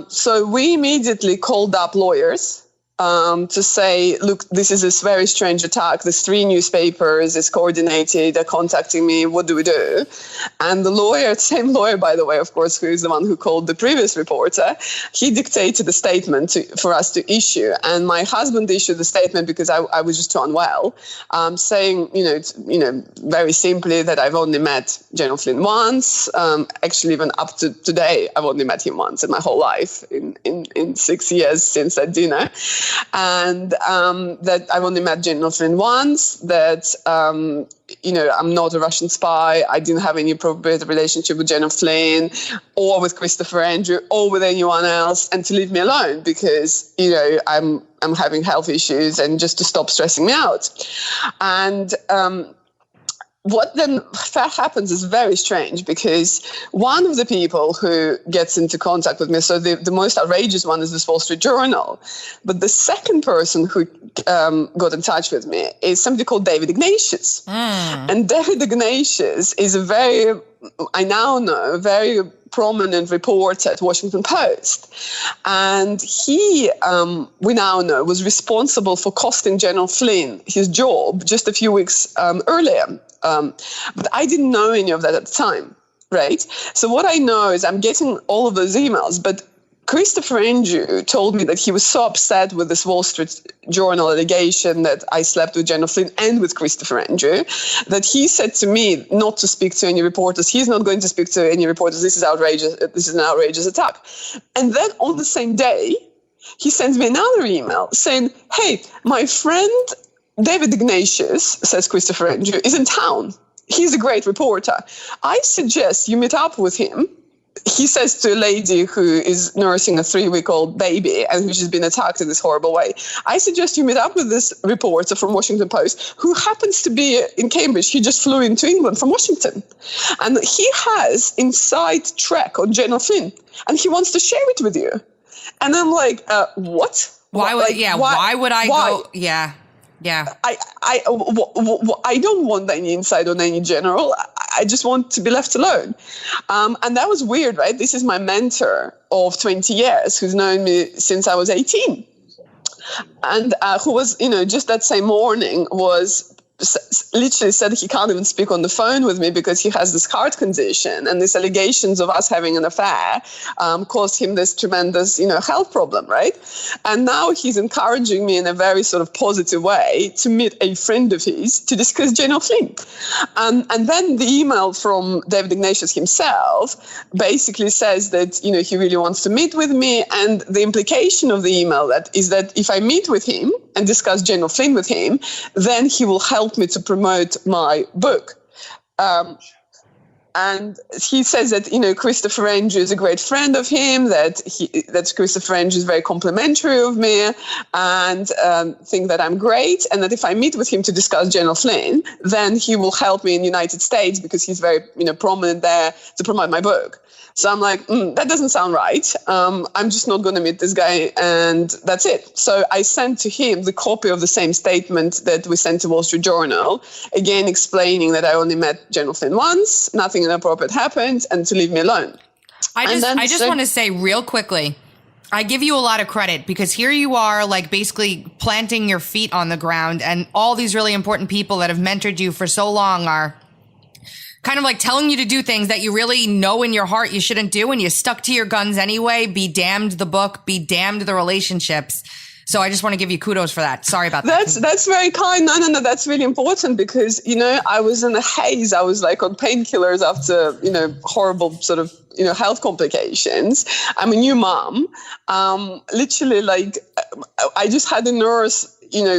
So we immediately called up lawyers to say, look, this is this very strange attack. There's 3 newspapers, it's coordinated, they're contacting me, what do we do? And the lawyer, same lawyer, by the way, of course, who is the one who called the previous reporter, he dictated a statement for us to issue. And my husband issued the statement because I was just too unwell, saying, very simply that I've only met General Flynn once. Actually, even up to today, I've only met him once in my whole life, in 6 years since that dinner. And that I've only met General Flynn once, that, I'm not a Russian spy. I didn't have any appropriate relationship with General Flynn or with Christopher Andrew or with anyone else, and to leave me alone because, I'm having health issues, and just to stop stressing me out. And what then happens is very strange, because one of the people who gets into contact with me, so the most outrageous one is this Wall Street Journal, but the second person who got in touch with me is somebody called David Ignatius. And David Ignatius is I now know, very prominent reporter at Washington Post. And he, we now know, was responsible for costing General Flynn his job just a few weeks earlier. But I didn't know any of that at the time, right? So what I know is I'm getting all of those emails, but Christopher Andrew told me that he was so upset with this Wall Street Journal allegation that I slept with General Flynn and with Christopher Andrew, that he said to me not to speak to any reporters. He's not going to speak to any reporters. This is outrageous. This is an outrageous attack. And then on the same day, he sends me another email saying, hey, my friend David Ignatius, says Christopher Andrew, is in town. He's a great reporter. I suggest you meet up with him he says to a lady who is nursing a 3-week-old baby and who's just been attacked in this horrible way, I suggest you meet up with this reporter from Washington Post who happens to be in Cambridge. He just flew into England from Washington. And he has inside track on General Flynn and he wants to share it with you. And I'm like, what? Why would, why would I go? Yeah. I don't want any insight on any general. I just want to be left alone. And that was weird, right? This is my mentor of 20 years who's known me since I was 18. And who was, just that same morning was literally said he can't even speak on the phone with me because he has this heart condition, and these allegations of us having an affair caused him this tremendous, health problem, right? And now he's encouraging me in a very sort of positive way to meet a friend of his to discuss General Flynn. And then the email from David Ignatius himself basically says that, he really wants to meet with me. And the implication of the email is that if I meet with him and discuss General Flynn with him, then he will help me to promote my book. And he says that, Christopher Andrew is a great friend of him, that Christopher Andrew is very complimentary of me and think that I'm great. And that if I meet with him to discuss General Flynn, then he will help me in the United States because he's very, prominent there to promote my book. So I'm like, that doesn't sound right. I'm just not going to meet this guy, and that's it. So I sent to him the copy of the same statement that we sent to Wall Street Journal, again explaining that I only met General Flynn once, nothing inappropriate happened, and to leave me alone. I just want to say real quickly, I give you a lot of credit because here you are, like basically planting your feet on the ground, and all these really important people that have mentored you for so long are kind of like telling you to do things that you really know in your heart you shouldn't do, and you stuck to your guns anyway. Be damned the book, be damned the relationships. So I just want to give you kudos for that. Sorry about that. That's very kind. No, that's really important because, I was in a haze. I was like on painkillers after, horrible sort of, health complications. I'm a new mom. Literally, like, I just had a nurse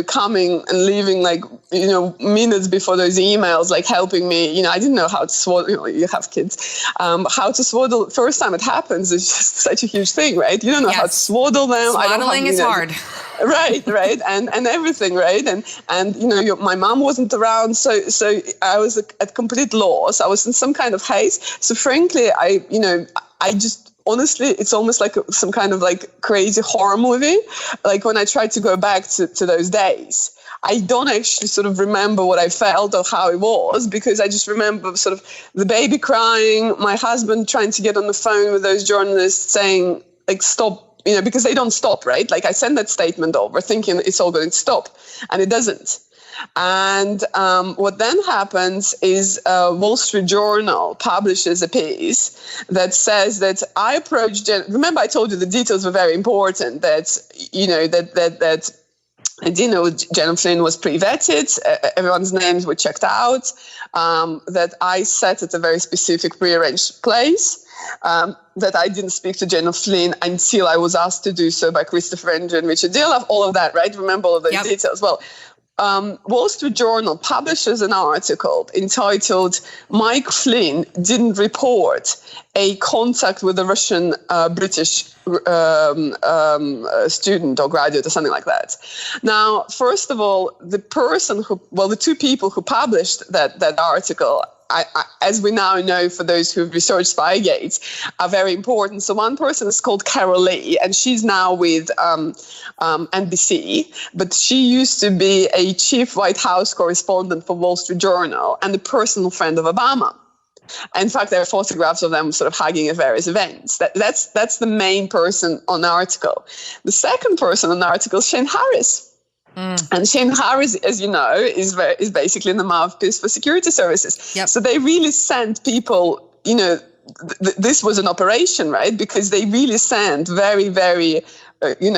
coming and leaving like, minutes before those emails, like helping me, I didn't know how to swaddle, you have kids, how to swaddle. First time it happens, it's just such a huge thing, right? You don't know how to swaddle them. Swaddling is hard. Right. And everything, right? And my mom wasn't around. So I was at complete loss. I was in some kind of haze. So frankly, I just, honestly, it's almost like some kind of like crazy horror movie. Like when I try to go back to those days, I don't actually sort of remember what I felt or how it was, because I just remember sort of the baby crying, my husband trying to get on the phone with those journalists saying like, stop, because they don't stop, right? Like I send that statement over thinking it's all going to stop, and it doesn't. And what then happens is Wall Street Journal publishes a piece that says that I approached. Remember, I told you the details were very important. That that General Flynn was pre-vetted. Everyone's names were checked out. That I sat at a very specific prearranged place. That I didn't speak to General Flynn until I was asked to do so by Christopher Andrew and Richard Dillov. All of that, right? Remember all of those details. Well. Wall Street Journal publishes an article entitled "Mike Flynn didn't report a contact with a Russian British student or graduate or something like that." Now, first of all, the two people who published that article, as we now know, for those who've researched Spygate, are very important. So one person is called Carol Lee, and she's now with NBC, but she used to be a chief White House correspondent for Wall Street Journal and a personal friend of Obama. In fact, there are photographs of them sort of hugging at various events. That's the main person on the article. The second person on the article is Shane Harris. And Shane Harris, as you know, is basically the mouthpiece for security services. Yep. So they really sent people, this was an operation, right? Because they really sent very, very,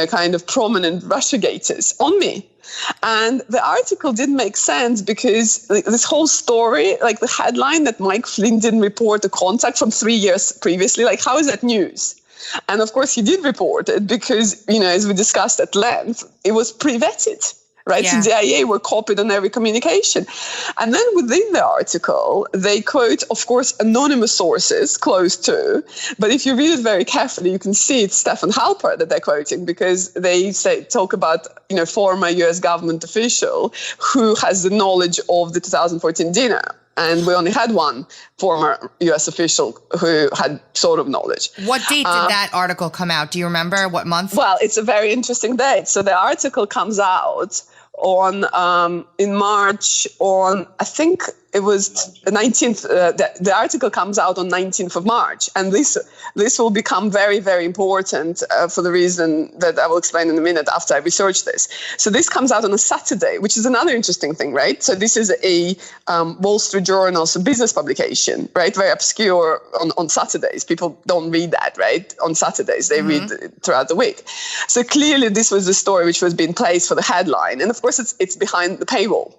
kind of prominent Russiagaters on me. And the article didn't make sense because this whole story, like the headline that Mike Flynn didn't report a contact from 3 years previously, like how is that news? And of course, he did report it because, as we discussed at length, it was pre-vetted, right? Yeah. So DIA were copied on every communication. And then within the article, they quote, of course, anonymous sources close to, but if you read it very carefully, you can see it's Stefan Halper that they're quoting, because they talk about, former US government official who has the knowledge of the 2014 dinner. And we only had one former U.S. official who had sort of knowledge. What date did that article come out? Do you remember what month? Well, it's a very interesting date. So the article comes out in March on, I think it was the 19th. The article comes out on 19th of March. And this will become very, very important for the reason that I will explain in a minute after I research this. So this comes out on a Saturday, which is another interesting thing, right? So this is a Wall Street Journal, so business publication, right? Very obscure on Saturdays. People don't read that, right? On Saturdays, they read throughout the week. So clearly this was the story which was being placed for the headline. And of course, it's behind the paywall.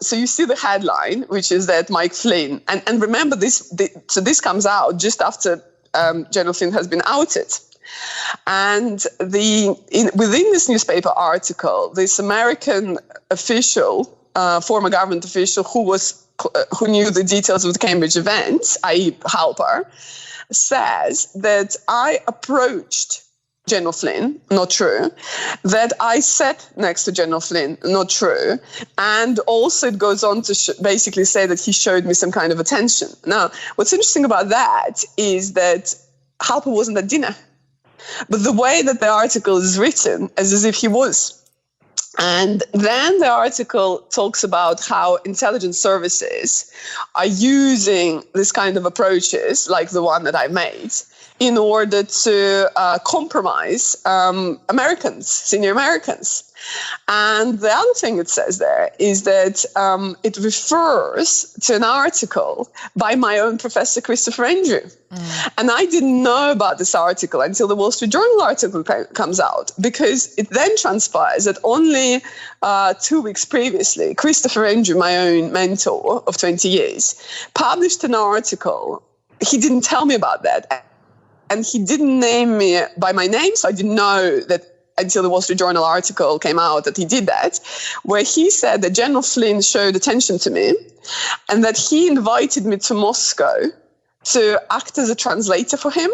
So you see the headline, which is that Mike Flynn, and remember so this comes out just after General Flynn has been outed. And within this newspaper article, this American official, former government official who knew the details of the Cambridge events, i.e. Halper, says that I approached General Flynn, not true. That I sat next to General Flynn, not true. And also it goes on to basically say that he showed me some kind of attention. Now, what's interesting about that is that Halper wasn't at dinner. But the way that the article is written is as if he was. And then the article talks about how intelligence services are using this kind of approaches, like the one that I made, in order to compromise Americans, senior Americans. And the other thing it says there is that it refers to an article by my own professor, Christopher Andrew. And I didn't know about this article until the Wall Street Journal article comes out, because it then transpires that only 2 weeks previously, Christopher Andrew, my own mentor of 20 years, published an article. He didn't tell me about that. And he didn't name me by my name, so I didn't know that until the Wall Street Journal article came out that he did that, where he said that General Flynn showed attention to me and that he invited me to Moscow to act as a translator for him,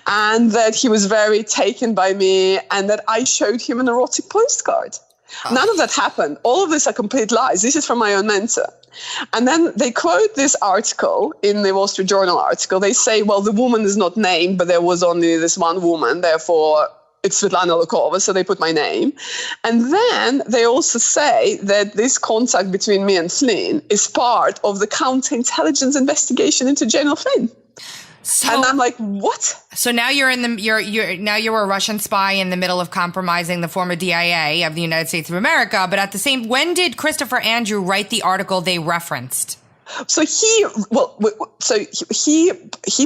and that he was very taken by me and that I showed him an erotic postcard. None of that happened. All of this are complete lies. This is from my own mentor. And then they quote this article in the Wall Street Journal article. They say, well, the woman is not named, but there was only this one woman, therefore it's Svetlana Lokhova, so they put my name. And then they also say that this contact between me and Flynn is part of the counterintelligence investigation into General Flynn. So, and I'm like, what? So now you're a Russian spy in the middle of compromising the former DIA of the United States of America. But at the same, when did Christopher Andrew write the article they referenced? So he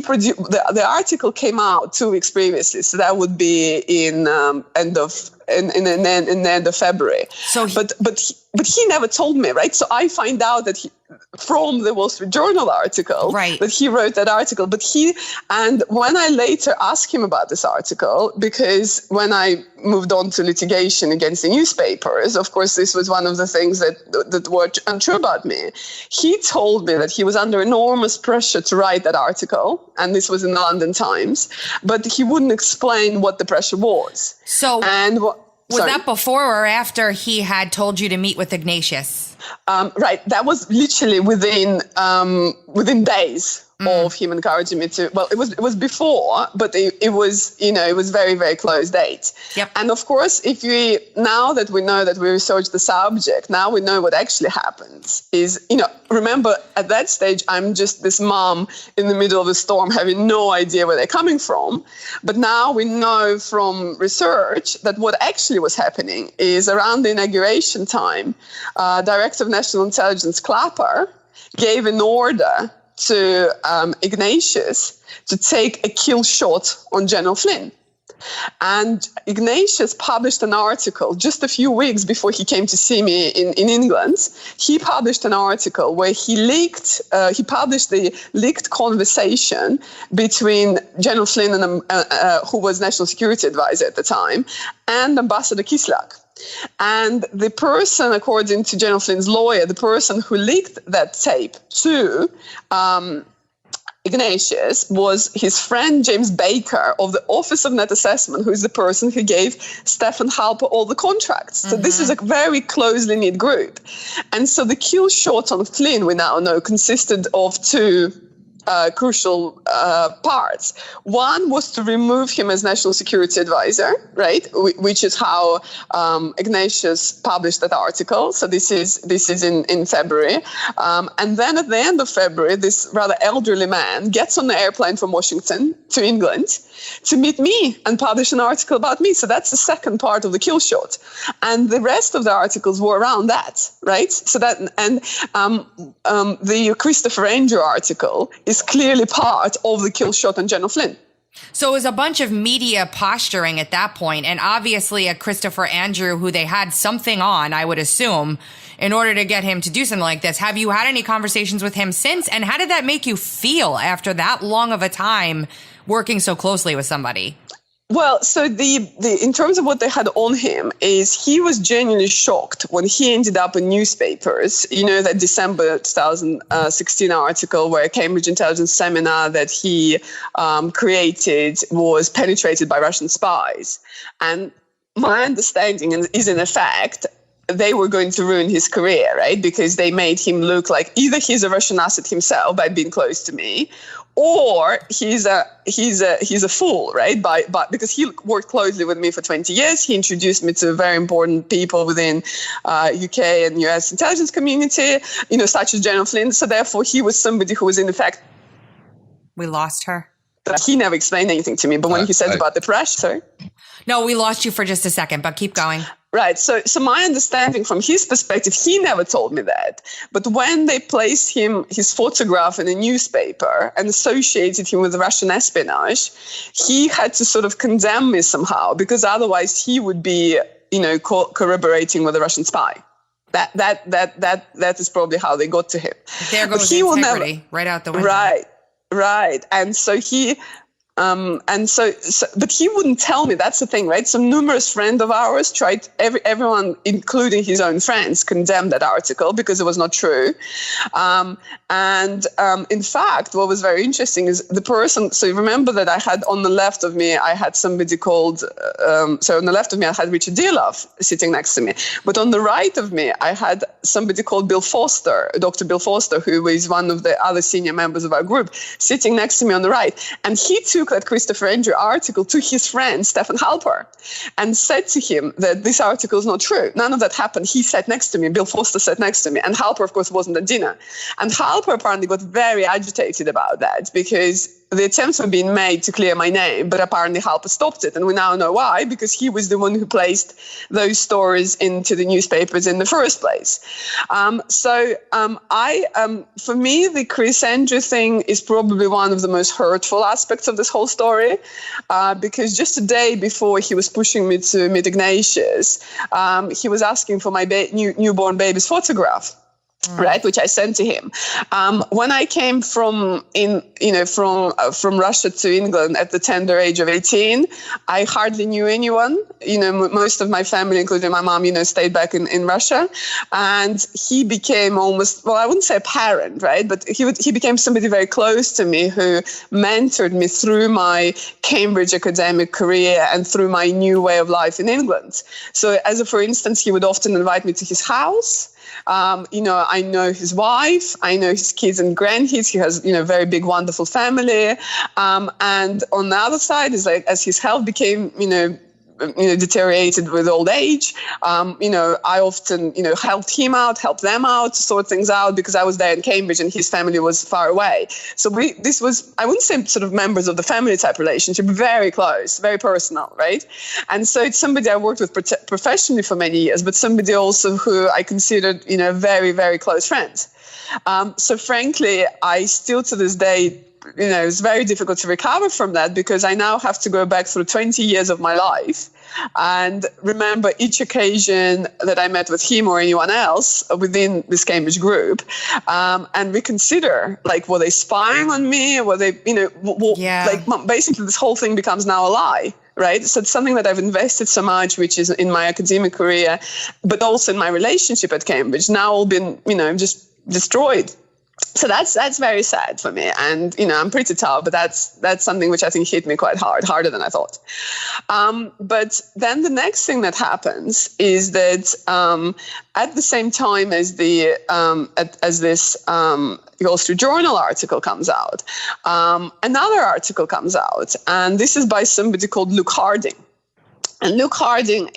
produced the article came out 2 weeks previously. So that would be in end of February. So but he never told me, right? So I find out that from the Wall Street Journal article, right, that he wrote that article. And when I later asked him about this article, because when I moved on to litigation against the newspapers, of course, this was one of the things that were untrue about me. He told me that he was under enormous pressure to write that article, and this was in the London Times, but he wouldn't explain what the pressure was. So, was that before or after he had told you to meet with Ignatius? Right. That was literally within days of him encouraging me to. Well, it was before, but it was very, very close date. Yep. And of course, now that we know that we researched the subject, now we know what actually happens is, remember at that stage, I'm just this mom in the middle of a storm having no idea where they're coming from. But now we know from research that what actually was happening is around the inauguration time, Director of National Intelligence Clapper gave an order to Ignatius to take a kill shot on General Flynn. And Ignatius published an article just a few weeks before he came to see me in England. He published an article where he published the leaked conversation between General Flynn, and who was National Security Advisor at the time, and Ambassador Kislyak. And the person, according to General Flynn's lawyer, the person who leaked that tape to Ignatius was his friend James Baker of the Office of Net Assessment, who is the person who gave Stefan Halper all the contracts. So this is a very closely knit group. And so the kill shot on Flynn, we now know, consisted of two crucial parts. One was to remove him as national security advisor, right? Which is how Ignatius published that article. So this is in February, and then at the end of February, this rather elderly man gets on the airplane from Washington to England to meet me and publish an article about me. So that's the second part of the kill shot, and the rest of the articles were around that, right? So that the Christopher Andrew article is clearly part of the kill shot on General Flynn. So it was a bunch of media posturing at that point, and obviously a Christopher Andrew who they had something on, I would assume, in order to get him to do something like this. Have you had any conversations with him since? And how did that make you feel after that long of a time working so closely with somebody? Well, so the in terms of what they had on him is he was genuinely shocked when he ended up in newspapers. You know, that December 2016 article where a Cambridge intelligence seminar that he created was penetrated by Russian spies. And my understanding is, in effect, they were going to ruin his career, right? Because they made him look like either he's a Russian asset himself by being close to me, or he's a fool, right? Because he worked closely with me for 20 years. He introduced me to very important people within UK and US intelligence community, you know, such as General Flynn. So therefore, he was somebody who was in effect. We lost her. He never explained anything to me. But when he said about the pressure. No, we lost you for just a second, but keep going. Right. So my understanding from his perspective, he never told me that. But when they placed his photograph in a newspaper and associated him with Russian espionage, he had to sort of condemn me somehow, because otherwise he would be, you know, corroborating with a Russian spy. That is probably how they got to him. There goes the integrity right out the window. Right. And so he. But he wouldn't tell me. That's the thing, right? Some numerous friend of ours tried, everyone, including his own friends, condemned that article because it was not true. In fact, what was very interesting is the person, so you remember that I had on the left of me, I had somebody called, on the left of me, I had Richard Dearlove sitting next to me. But on the right of me, I had somebody called Bill Foster, Dr. Bill Foster, who is one of the other senior members of our group, sitting next to me on the right. And he took that Christopher Andrew article to his friend Stefan Halper and said to him that this article is not true. None of that happened. He sat next to me. Bill Foster sat next to me. And Halper, of course, wasn't at dinner. And Halper apparently got very agitated about that because the attempts were being made to clear my name, but apparently Halper stopped it. And we now know why, because he was the one who placed those stories into the newspapers in the first place. For me, the Chris Andrew thing is probably one of the most hurtful aspects of this whole story, because just a day before he was pushing me to meet Ignatius, he was asking for my newborn baby's photograph. Right, which I sent to him. When I came from Russia to England at the tender age of 18, I hardly knew anyone. You know, most of my family, including my mom, stayed back in Russia. And he became almost, well, I wouldn't say a parent, right? But he became somebody very close to me who mentored me through my Cambridge academic career and through my new way of life in England. So for instance, he would often invite me to his house. I know his wife, I know his kids and grandkids. He has, a very big, wonderful family. And on the other side is like, as his health became, deteriorated with old age, I often, helped them out, to sort things out, because I was there in Cambridge and his family was far away. So this was, I wouldn't say sort of members of the family type relationship, very close, very personal, right? And so it's somebody I worked with professionally for many years, but somebody also who I considered, very, very close friend. So frankly, I still to this day, it's very difficult to recover from that, because I now have to go back through 20 years of my life and remember each occasion that I met with him or anyone else within this Cambridge group, and reconsider, like, were they spying on me? Were they, basically this whole thing becomes now a lie. right? So it's something that I've invested so much, which is in my academic career, but also in my relationship at Cambridge, now all been, just destroyed. So that's very sad for me. And, I'm pretty tough, but that's something which I think hit me quite hard, harder than I thought. But then the next thing that happens is that at the same time as this Wall Street Journal article comes out, another article comes out, and this is by somebody called Luke Harding. And Luke Harding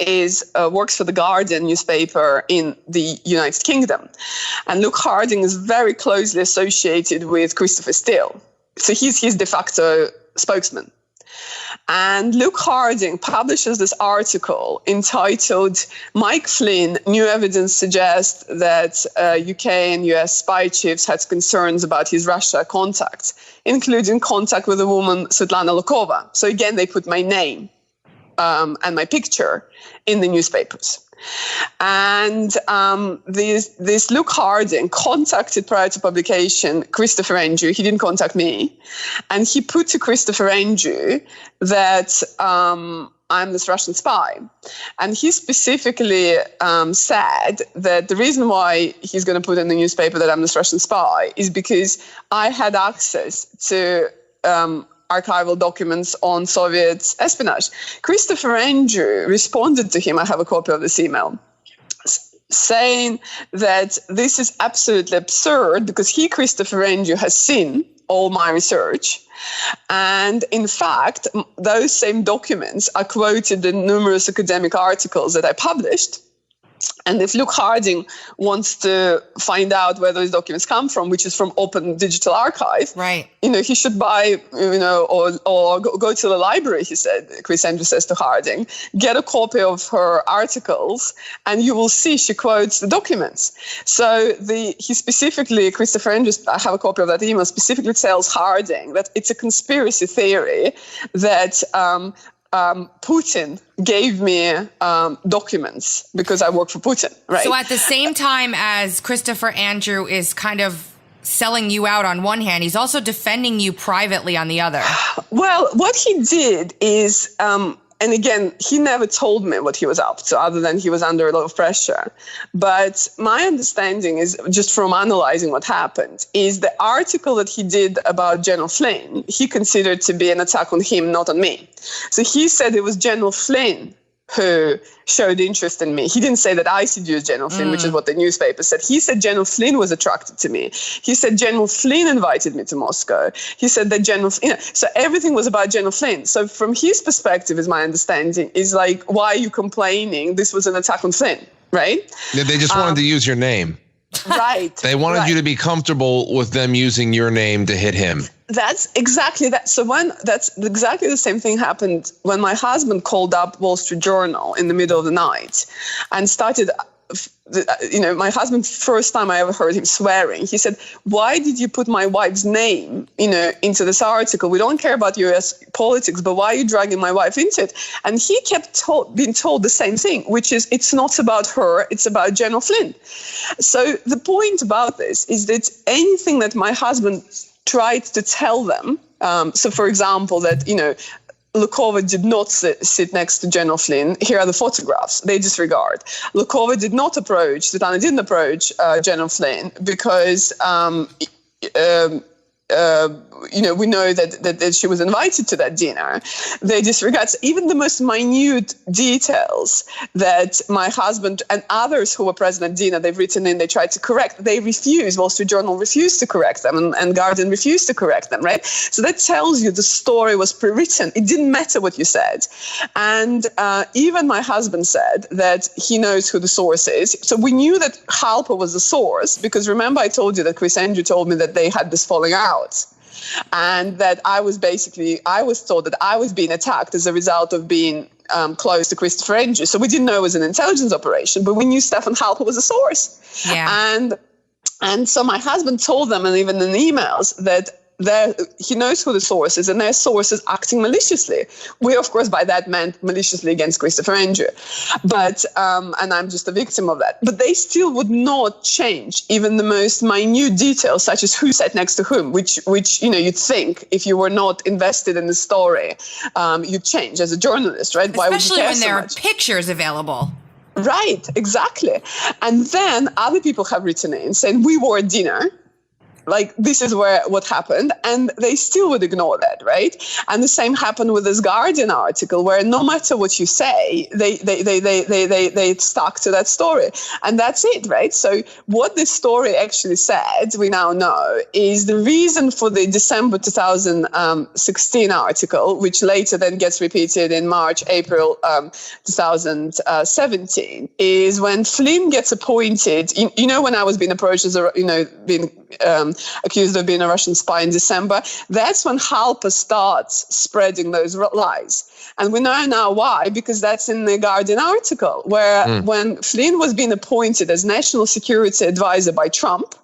works for the Guardian newspaper in the United Kingdom. And Luke Harding is very closely associated with Christopher Steele. So he's his de facto spokesman. And Luke Harding publishes this article entitled "Mike Flynn, New Evidence Suggests That UK and US Spy Chiefs Had Concerns About His Russia Contacts, Including Contact with a Woman, Svetlana Lokhova." So again, they put my name and my picture in the newspapers. And this Luke Harding contacted prior to publication Christopher Andrew. He didn't contact me. And he put to Christopher Andrew that I'm this Russian spy. And he specifically said that the reason why he's going to put in the newspaper that I'm this Russian spy is because I had access to archival documents on Soviet espionage. Christopher Andrew responded to him, I have a copy of this email, saying that this is absolutely absurd because Christopher Andrew, has seen all my research. And in fact, those same documents are quoted in numerous academic articles that I published. And if Luke Harding wants to find out where those documents come from, which is from Open Digital Archive, right? He should buy, or go to the library. He said, Chris Andrew says to Harding, get a copy of her articles, and you will see she quotes the documents. So he specifically, Christopher Andrew, I have a copy of that email, specifically tells Harding that it's a conspiracy theory that Putin gave me documents because I work for Putin, right? So at the same time as Christopher Andrew is kind of selling you out on one hand, he's also defending you privately on the other. Well, what he did is, and again, he never told me what he was up to other than he was under a lot of pressure. But my understanding is, just from analyzing what happened, is the article that he did about General Flynn, he considered to be an attack on him, not on me. So he said it was General Flynn who showed interest in me. He didn't say that I seduced General Flynn, which is what the newspaper said. He said General Flynn was attracted to me. He said General Flynn invited me to Moscow. He said that so everything was about General Flynn. So from his perspective, is my understanding, is like, why are you complaining? This was an attack on Flynn, right? Yeah, they just wanted to use your name. Right. They wanted you to be comfortable with them using your name to hit him. That's exactly that. So that's exactly the same thing happened when my husband called up Wall Street Journal in the middle of the night and started, my husband, first time I ever heard him swearing, he said, why did you put my wife's name, into this article? We don't care about US politics, but why are you dragging my wife into it? And he kept being told the same thing, which is, it's not about her, it's about General Flynn. So the point about this is that anything that my husband tried to tell them, so for example, that, Lokhova did not sit next to General Flynn. Here are the photographs. They disregard. Lokhova did not approach, Svetlana didn't approach General Flynn because, we know that she was invited to that dinner. They disregard even the most minute details that my husband and others who were present at dinner, they've written in, they tried to correct. They refused. Wall Street Journal refused to correct them, and Guardian refused to correct them, right? So that tells you the story was pre-written. It didn't matter what you said. And even my husband said that he knows who the source is. So we knew that Halper was the source, because remember I told you that Chris Andrew told me that they had this falling out. And that I was told that I was being attacked as a result of being close to Christopher Andrew. So we didn't know it was an intelligence operation, but we knew Stefan Halper was a source. Yeah. And so my husband told them, and even in emails, that he knows who the source is, and their source is acting maliciously. We, of course, by that meant maliciously against Christopher Andrew. But, and I'm just a victim of that. But they still would not change even the most minute details, such as who sat next to whom, which you'd think if you were not invested in the story, you'd change as a journalist, right? Why would you Especially care when so there are much? pictures available. Right, exactly. And then other people have written in saying, we were at dinner. Like, this is what happened, and they still would ignore that, right? And the same happened with this Guardian article, where no matter what you say, they stuck to that story, and that's it, right? So what this story actually said, we now know, is the reason for the December 2016 article, which later then gets repeated in March, April 2017, is when Flynn gets appointed. When I was being approached as being accused of being a Russian spy in December, that's when Halper starts spreading those lies. And we know now why, because that's in the Guardian article, where when Flynn was being appointed as national security advisor by Trump,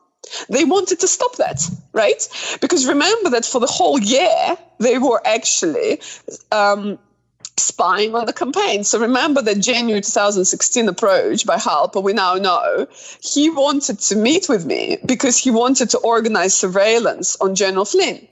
they wanted to stop that, right? Because remember that for the whole year, they were actually spying on the campaign. So remember that January 2016 approach by Halper, we now know, he wanted to meet with me because he wanted to organize surveillance on General Flynn.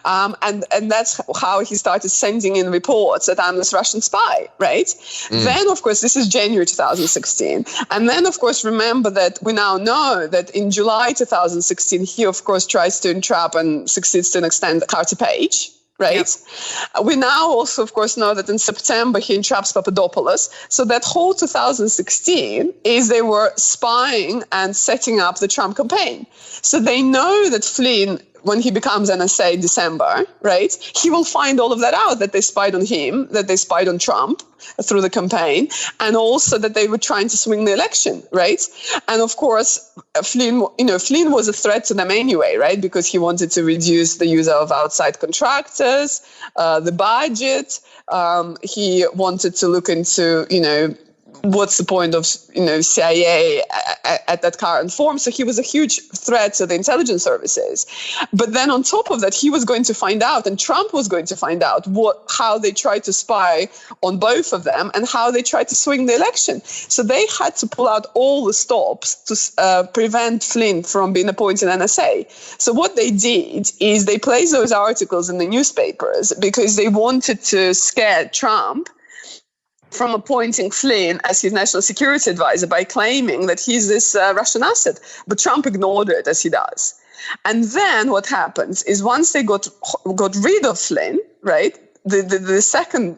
And that's how he started sending in reports that I'm this Russian spy, right? Then, of course, this is January 2016. And then, of course, remember that we now know that in July 2016, he, of course, tries to entrap and succeeds to an extent Carter Page. Right. Yep. We now also, of course, know that in September he entraps Papadopoulos. So that whole 2016 is they were spying and setting up the Trump campaign. So they know that Flynn, when he becomes NSA in December, right, he will find all of that out, that they spied on him, that they spied on Trump through the campaign, and also that they were trying to swing the election, right? And of course, Flynn was a threat to them anyway, right? Because he wanted to reduce the use of outside contractors, the budget. He wanted to look into, what's the point of, CIA at that current form? So he was a huge threat to the intelligence services. But then on top of that, he was going to find out, and Trump was going to find out how they tried to spy on both of them and how they tried to swing the election. So they had to pull out all the stops to prevent Flynn from being appointed NSA. So what they did is they placed those articles in the newspapers because they wanted to scare Trump from appointing Flynn as his national security advisor by claiming that he's this Russian asset. But Trump ignored it, as he does. And then what happens is once they got rid of Flynn, right, the second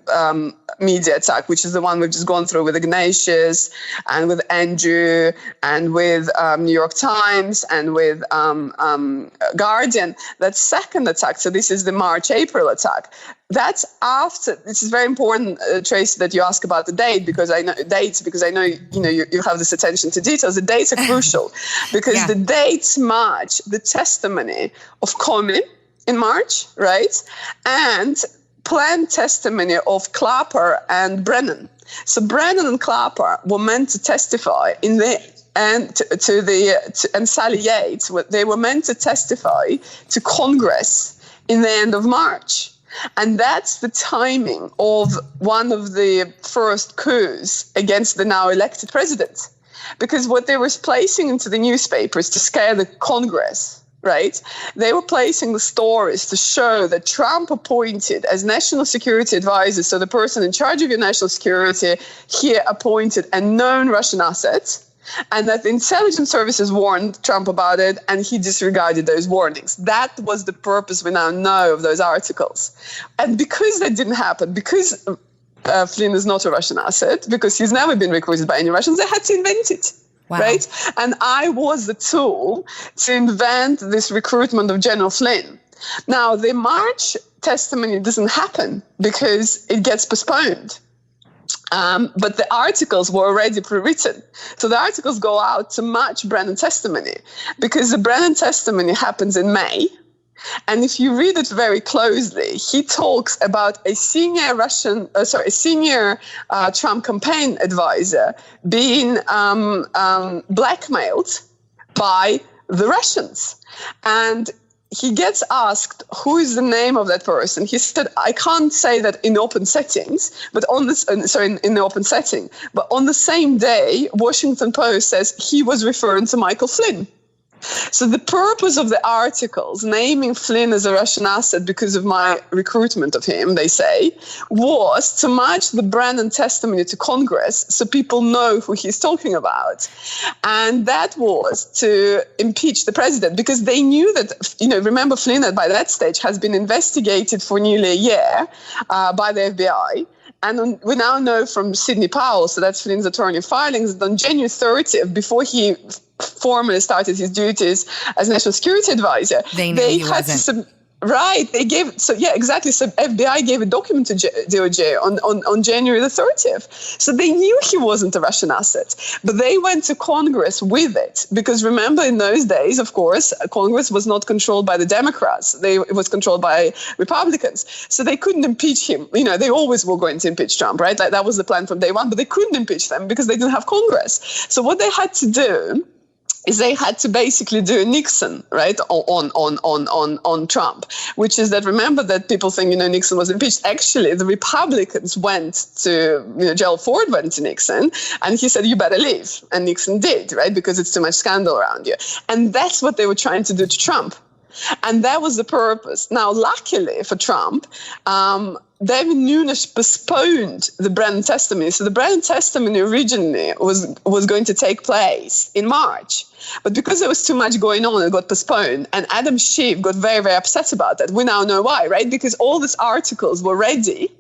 media attack, which is the one we've just gone through with Ignatius and with Andrew and with New York Times and with Guardian, that second attack, so this is the March-April attack, that's after. This is very important, Tracy, that you ask about the date, because I know you have this attention to details. The dates are crucial because the dates match the testimony of Comey in March, right, and planned testimony of Clapper and Brennan. So Brennan and Clapper were meant to testify and Sally Yates, they were meant to testify to Congress in the end of March. And that's the timing of one of the first coups against the now elected president. Because what they were placing into the newspapers to scare the Congress, right? They were placing the stories to show that Trump appointed as national security advisor, so the person in charge of your national security, he appointed a known Russian asset, and that the intelligence services warned Trump about it, and he disregarded those warnings. That was the purpose, we now know, of those articles. And because that didn't happen, because Flynn is not a Russian asset, because he's never been recruited by any Russians, they had to invent it. Wow. Right? And I was the tool to invent this recruitment of General Flynn. Now, the March testimony doesn't happen because it gets postponed. But the articles were already pre-written. So the articles go out to match Brennan's testimony, because the Brennan testimony happens in May. And if you read it very closely, he talks about a senior Trump campaign advisor being blackmailed by the Russians. And he gets asked, who is the name of that person? He said, I can't say that in open settings, but in the open setting. But on the same day, Washington Post says he was referring to Michael Flynn. So the purpose of the articles naming Flynn as a Russian asset because of my recruitment of him, they say, was to match the Brennan testimony to Congress so people know who he's talking about. And that was to impeach the president because they knew that, remember Flynn by that stage has been investigated for nearly a year by the FBI. And we now know from Sidney Powell, so that's Flynn's attorney filings, that on January 30th, before he formally started his duties as National Security Advisor, they had wasn't. They gave, so FBI gave a document to DOJ on January the 30th. So they knew he wasn't a Russian asset, but they went to Congress with it. Because remember, in those days, of course, Congress was not controlled by the Democrats. It was controlled by Republicans. So they couldn't impeach him. They always were going to impeach Trump, right? That was the plan from day one, but they couldn't impeach them because they didn't have Congress. So what they had to do is they had to basically do a Nixon, right, on Trump, which is that, remember that people think, Nixon was impeached. Actually, the Republicans went to, Gerald Ford went to Nixon, and he said, you better leave. And Nixon did, right, because it's too much scandal around you. And that's what they were trying to do to Trump. And that was the purpose. Now, luckily for Trump, David Nunes postponed the Brennan testimony. So the Brennan testimony originally was going to take place in March. But because there was too much going on, it got postponed. And Adam Schiff got very, very upset about that. We now know why, right? Because all these articles were ready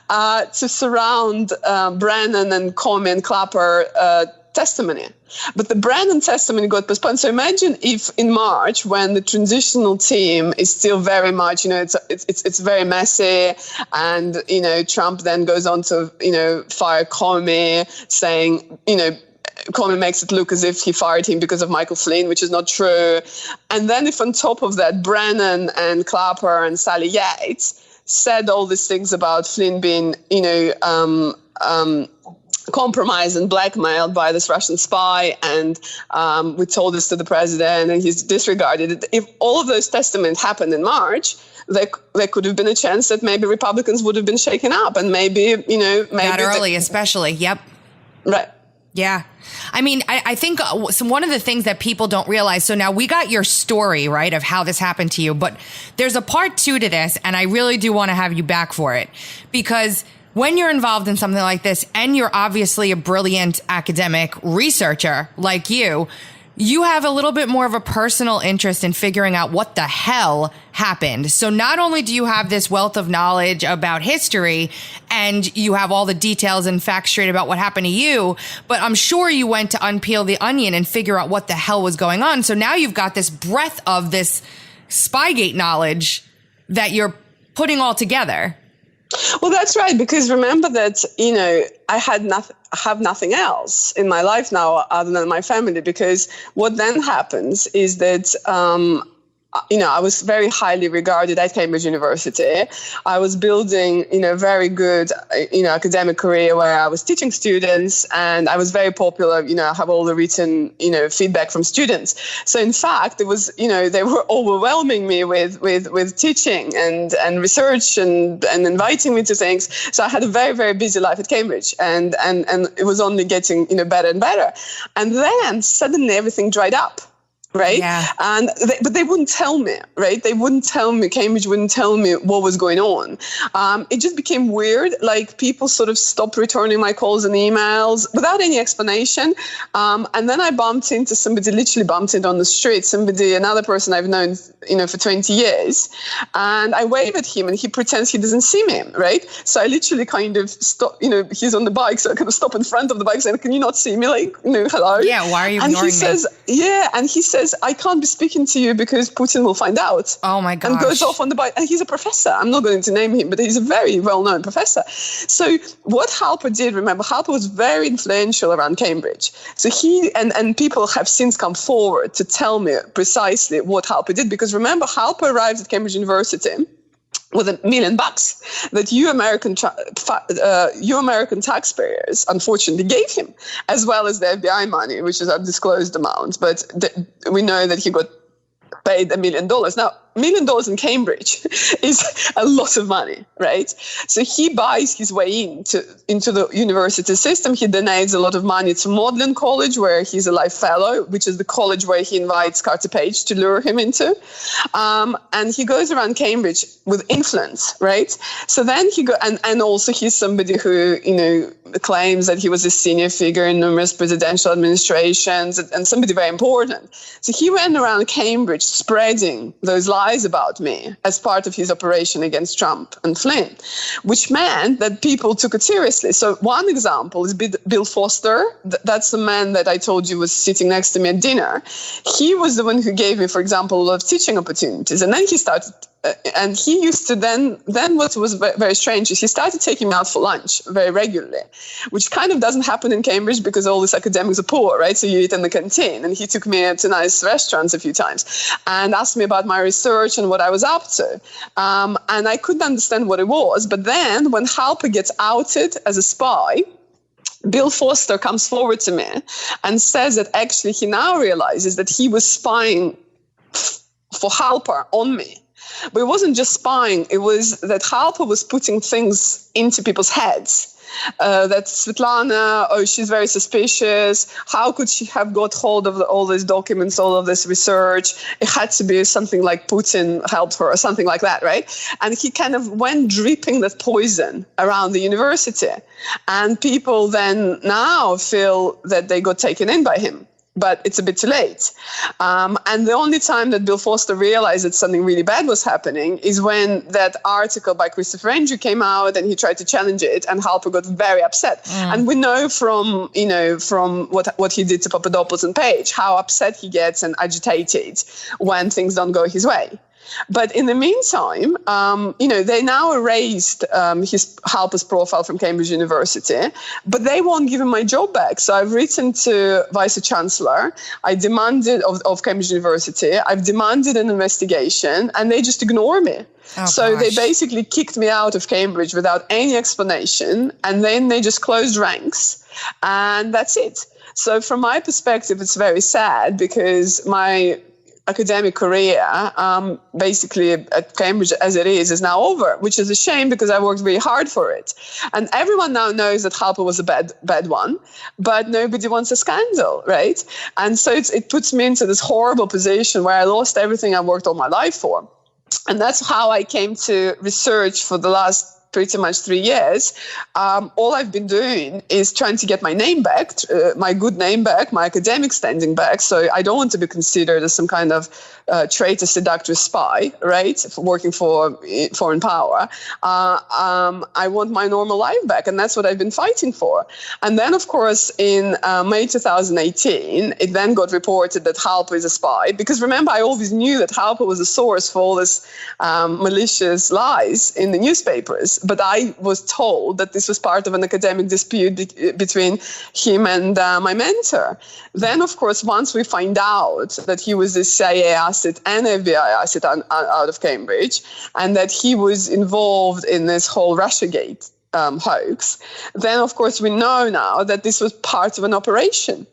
to surround Brennan and Comey and Clapper testimony. But the Brennan testimony got postponed. So imagine if in March, when the transitional team is still very much, it's very messy, and Trump then goes on to fire Comey, saying Comey makes it look as if he fired him because of Michael Flynn, which is not true. And then if on top of that, Brennan and Clapper and Sally Yates said all these things about Flynn being, compromised and blackmailed by this Russian spy, and we told this to the president, and he's disregarded it. If all of those testaments happened in March, there could have been a chance that maybe Republicans would have been shaken up, and maybe that early, especially. Yep. Right. Yeah. I mean, I think one of the things that people don't realize, so now we got your story, right, of how this happened to you, but there's a part 2 to this, and I really do want to have you back for it, because when you're involved in something like this, and you're obviously a brilliant academic researcher like you have a little bit more of a personal interest in figuring out what the hell happened. So not only do you have this wealth of knowledge about history, and you have all the details and facts straight about what happened to you, but I'm sure you went to unpeel the onion and figure out what the hell was going on. So now you've got this breadth of this Spygate knowledge that you're putting all together. Well, that's right, because remember that, I have nothing else in my life now other than my family, because what then happens is that, I was very highly regarded at Cambridge University. I was building, very good, academic career where I was teaching students, and I was very popular. I have all the written, feedback from students. So in fact, it was, they were overwhelming me with teaching and research and inviting me to things. So I had a very, very busy life at Cambridge, and it was only getting, better and better. And then suddenly everything dried up. Right. Yeah. But they wouldn't tell me. Right. They wouldn't tell me. Cambridge wouldn't tell me what was going on. It just became weird. Like, people sort of stopped returning my calls and emails without any explanation. And then I literally bumped into on the street, another person I've known, for 20 years. And I wave at him, and he pretends he doesn't see me. Right. So I literally kind of stop, he's on the bike. So I kind of stop in front of the bike saying, can you not see me? Like, hello. Yeah. Why are you ignoring me? And he says, I can't be speaking to you because Putin will find out. Oh my gosh. And goes off on the bike. And he's a professor. I'm not going to name him, but he's a very well-known professor. So what Halper did, remember, Halper was very influential around Cambridge. So he and people have since come forward to tell me precisely what Halper did. Because remember, Halper arrived at Cambridge University with $1 million that you American taxpayers unfortunately gave him, as well as the FBI money, which is undisclosed amounts. But we know that he got paid $1 million. Now, $1 million in Cambridge is a lot of money, right? So he buys his way into the university system. He donates a lot of money to Magdalen College, where he's a life fellow, which is the college where he invites Carter Page to lure him into. And he goes around Cambridge with influence, right? So then and also he's somebody who, claims that he was a senior figure in numerous presidential administrations and somebody very important. So he went around Cambridge spreading those lies about me as part of his operation against Trump and Flynn, which meant that people took it seriously. So one example is Bill Foster. That's the man that I told you was sitting next to me at dinner. He was the one who gave me, for example, a lot of teaching opportunities. And then he started, and he used to then what was very strange is he started taking me out for lunch very regularly, which kind of doesn't happen in Cambridge because all these academics are poor, right? So you eat in the canteen. And he took me to nice restaurants a few times and asked me about my research and what I was up to. And I couldn't understand what it was. But then when Halper gets outed as a spy, Bill Foster comes forward to me and says that actually he now realizes that he was spying for Halper on me. But it wasn't just spying. It was that Halper was putting things into people's heads. That Svetlana, she's very suspicious. How could she have got hold of all these documents, all of this research? It had to be something like Putin helped her or something like that, right? And he kind of went dripping that poison around the university. And people then now feel that they got taken in by him. But it's a bit too late. And the only time that Bill Foster realized that something really bad was happening is when that article by Christopher Andrew came out and he tried to challenge it, and Halper got very upset. And we know from what he did to Papadopoulos and Page, how upset he gets and agitated when things don't go his way. But in the meantime, they now erased Halper's profile from Cambridge University, but they won't give him my job back. So I've written to Vice Chancellor. I demanded of Cambridge University. I've demanded an investigation, and they just ignore me. So they basically kicked me out of Cambridge without any explanation, and then they just closed ranks, and that's it. So from my perspective, it's very sad because my academic career, basically at Cambridge as it is now over, which is a shame because I worked really hard for it. And everyone now knows that Halper was a bad one, but nobody wants a scandal, right? And so it puts me into this horrible position where I lost everything I worked all my life for. And that's how I came to research for the last pretty much 3 years. All I've been doing is trying to get my name back, my good name back, my academic standing back. So I don't want to be considered as some kind of traitor, seductress, spy, right? Working for foreign power. I want my normal life back, and that's what I've been fighting for. And then, of course, in May 2018, it then got reported that Halper is a spy. Because remember, I always knew that Halper was a source for all this malicious lies in the newspapers. But I was told that this was part of an academic dispute between him and my mentor. Then, of course, once we find out that he was a CIA asset and FBI asset out of Cambridge, and that he was involved in this whole Russiagate hoax, then, of course, we know now that this was part of an operation.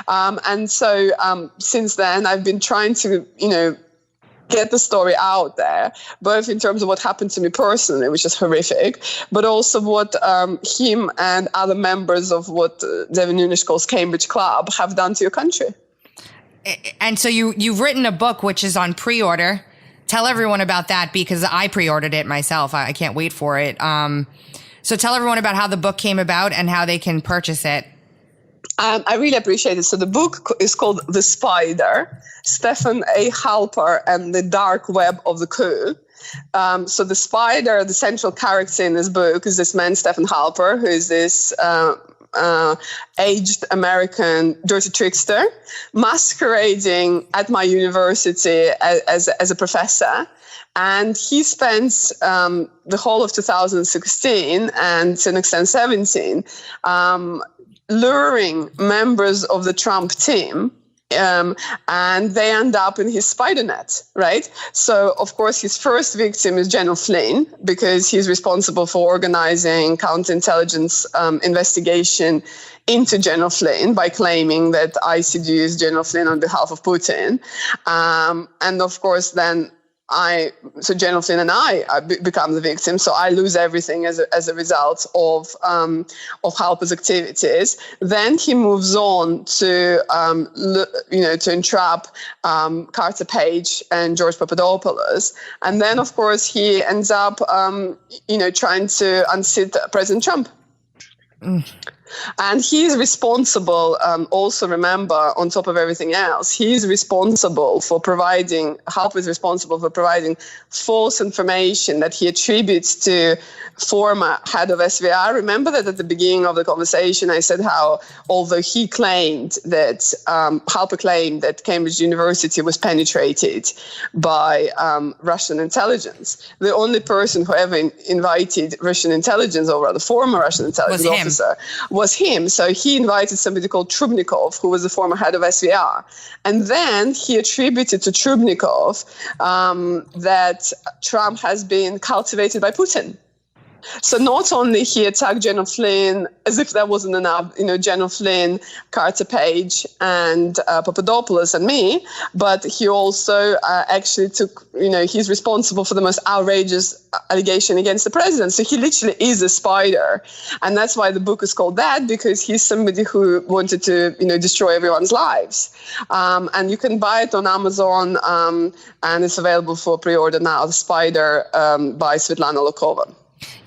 And so since then, I've been trying to, get the story out there, both in terms of what happened to me personally, which is horrific, but also what him and other members of what David Nunes calls Cambridge Club have done to your country. And so you've written a book which is on pre-order. Tell everyone about that because I pre-ordered it myself. I can't wait for it. So tell everyone about how the book came about and how they can purchase it. I really appreciate it. So the book is called The Spider, Stephen A. Halper and the Dark Web of the Coup. So the spider, the central character in this book is this man, Stephen Halper, who is this aged American dirty trickster masquerading at my university as a professor. And he spends the whole of 2016 and to an extent 17 luring members of the Trump team, and they end up in his spider net, right? So, of course, his first victim is General Flynn, because he's responsible for organizing counterintelligence investigation into General Flynn by claiming that I seduced General Flynn on behalf of Putin. And, of course, then so General Flynn and I become the victim. So I lose everything as a result of Halper's activities. Then he moves on to to entrap Carter Page and George Papadopoulos, and then of course he ends up trying to unseat President Trump. And he's responsible, also remember, on top of everything else, he's responsible for Halper is responsible for providing false information that he attributes to former head of SVR. Remember that at the beginning of the conversation, I said how, although he claimed that, Halper claimed that Cambridge University was penetrated by Russian intelligence, the only person who ever invited Russian intelligence, or rather former Russian intelligence officer, was him. So he invited somebody called Trubnikov, who was the former head of SVR. And then he attributed to Trubnikov that Trump has been cultivated by Putin. So not only he attacked General Flynn, as if that wasn't enough, General Flynn, Carter Page, and Papadopoulos and me, but he also actually took, he's responsible for the most outrageous allegation against the president. So he literally is a spider. And that's why the book is called that, because he's somebody who wanted to, destroy everyone's lives. And you can buy it on Amazon, and it's available for pre-order now, The Spider by Svetlana Lokhova.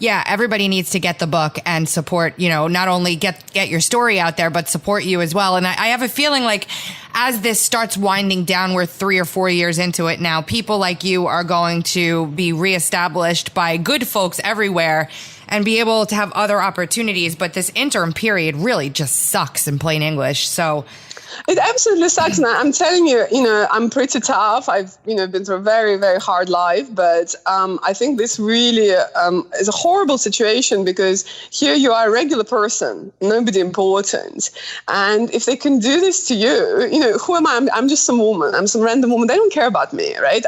Yeah, everybody needs to get the book and support, not only get your story out there, but support you as well. And I have a feeling like as this starts winding down, we're 3 or 4 years into it now, people like you are going to be reestablished by good folks everywhere and be able to have other opportunities. But this interim period really just sucks in plain English. So it absolutely sucks. And I'm telling you, I'm pretty tough. I've, been through a very, very hard life. But I think this really is a horrible situation, because here you are a regular person, nobody important. And if they can do this to you, who am I? I'm just some woman. I'm some random woman. They don't care about me, right?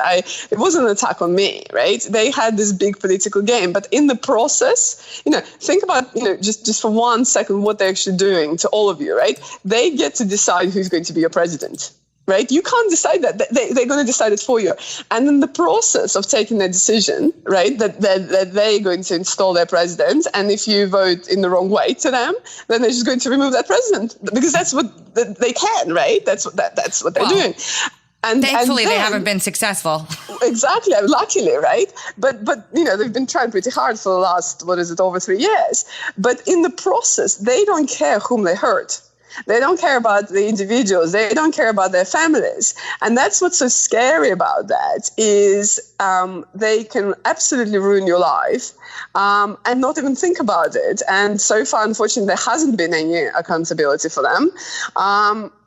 It wasn't an attack on me, right? They had this big political game. But in the process, think about, just for 1 second what they're actually doing to all of you, right? They get to decide who's going to be your president, right? You can't decide that. They're going to decide it for you. And in the process of taking their decision, right, that they're going to install their president, and if you vote in the wrong way to them, then they're just going to remove that president, because that's what they can, right? That's what they're doing. And thankfully, they haven't been successful. Exactly, luckily, right? But they've been trying pretty hard for the last, over 3 years. But in the process, they don't care whom they hurt. They don't care about the individuals. They don't care about their families. And that's what's so scary about that, is they can absolutely ruin your life and not even think about it. And so far, unfortunately, there hasn't been any accountability for them.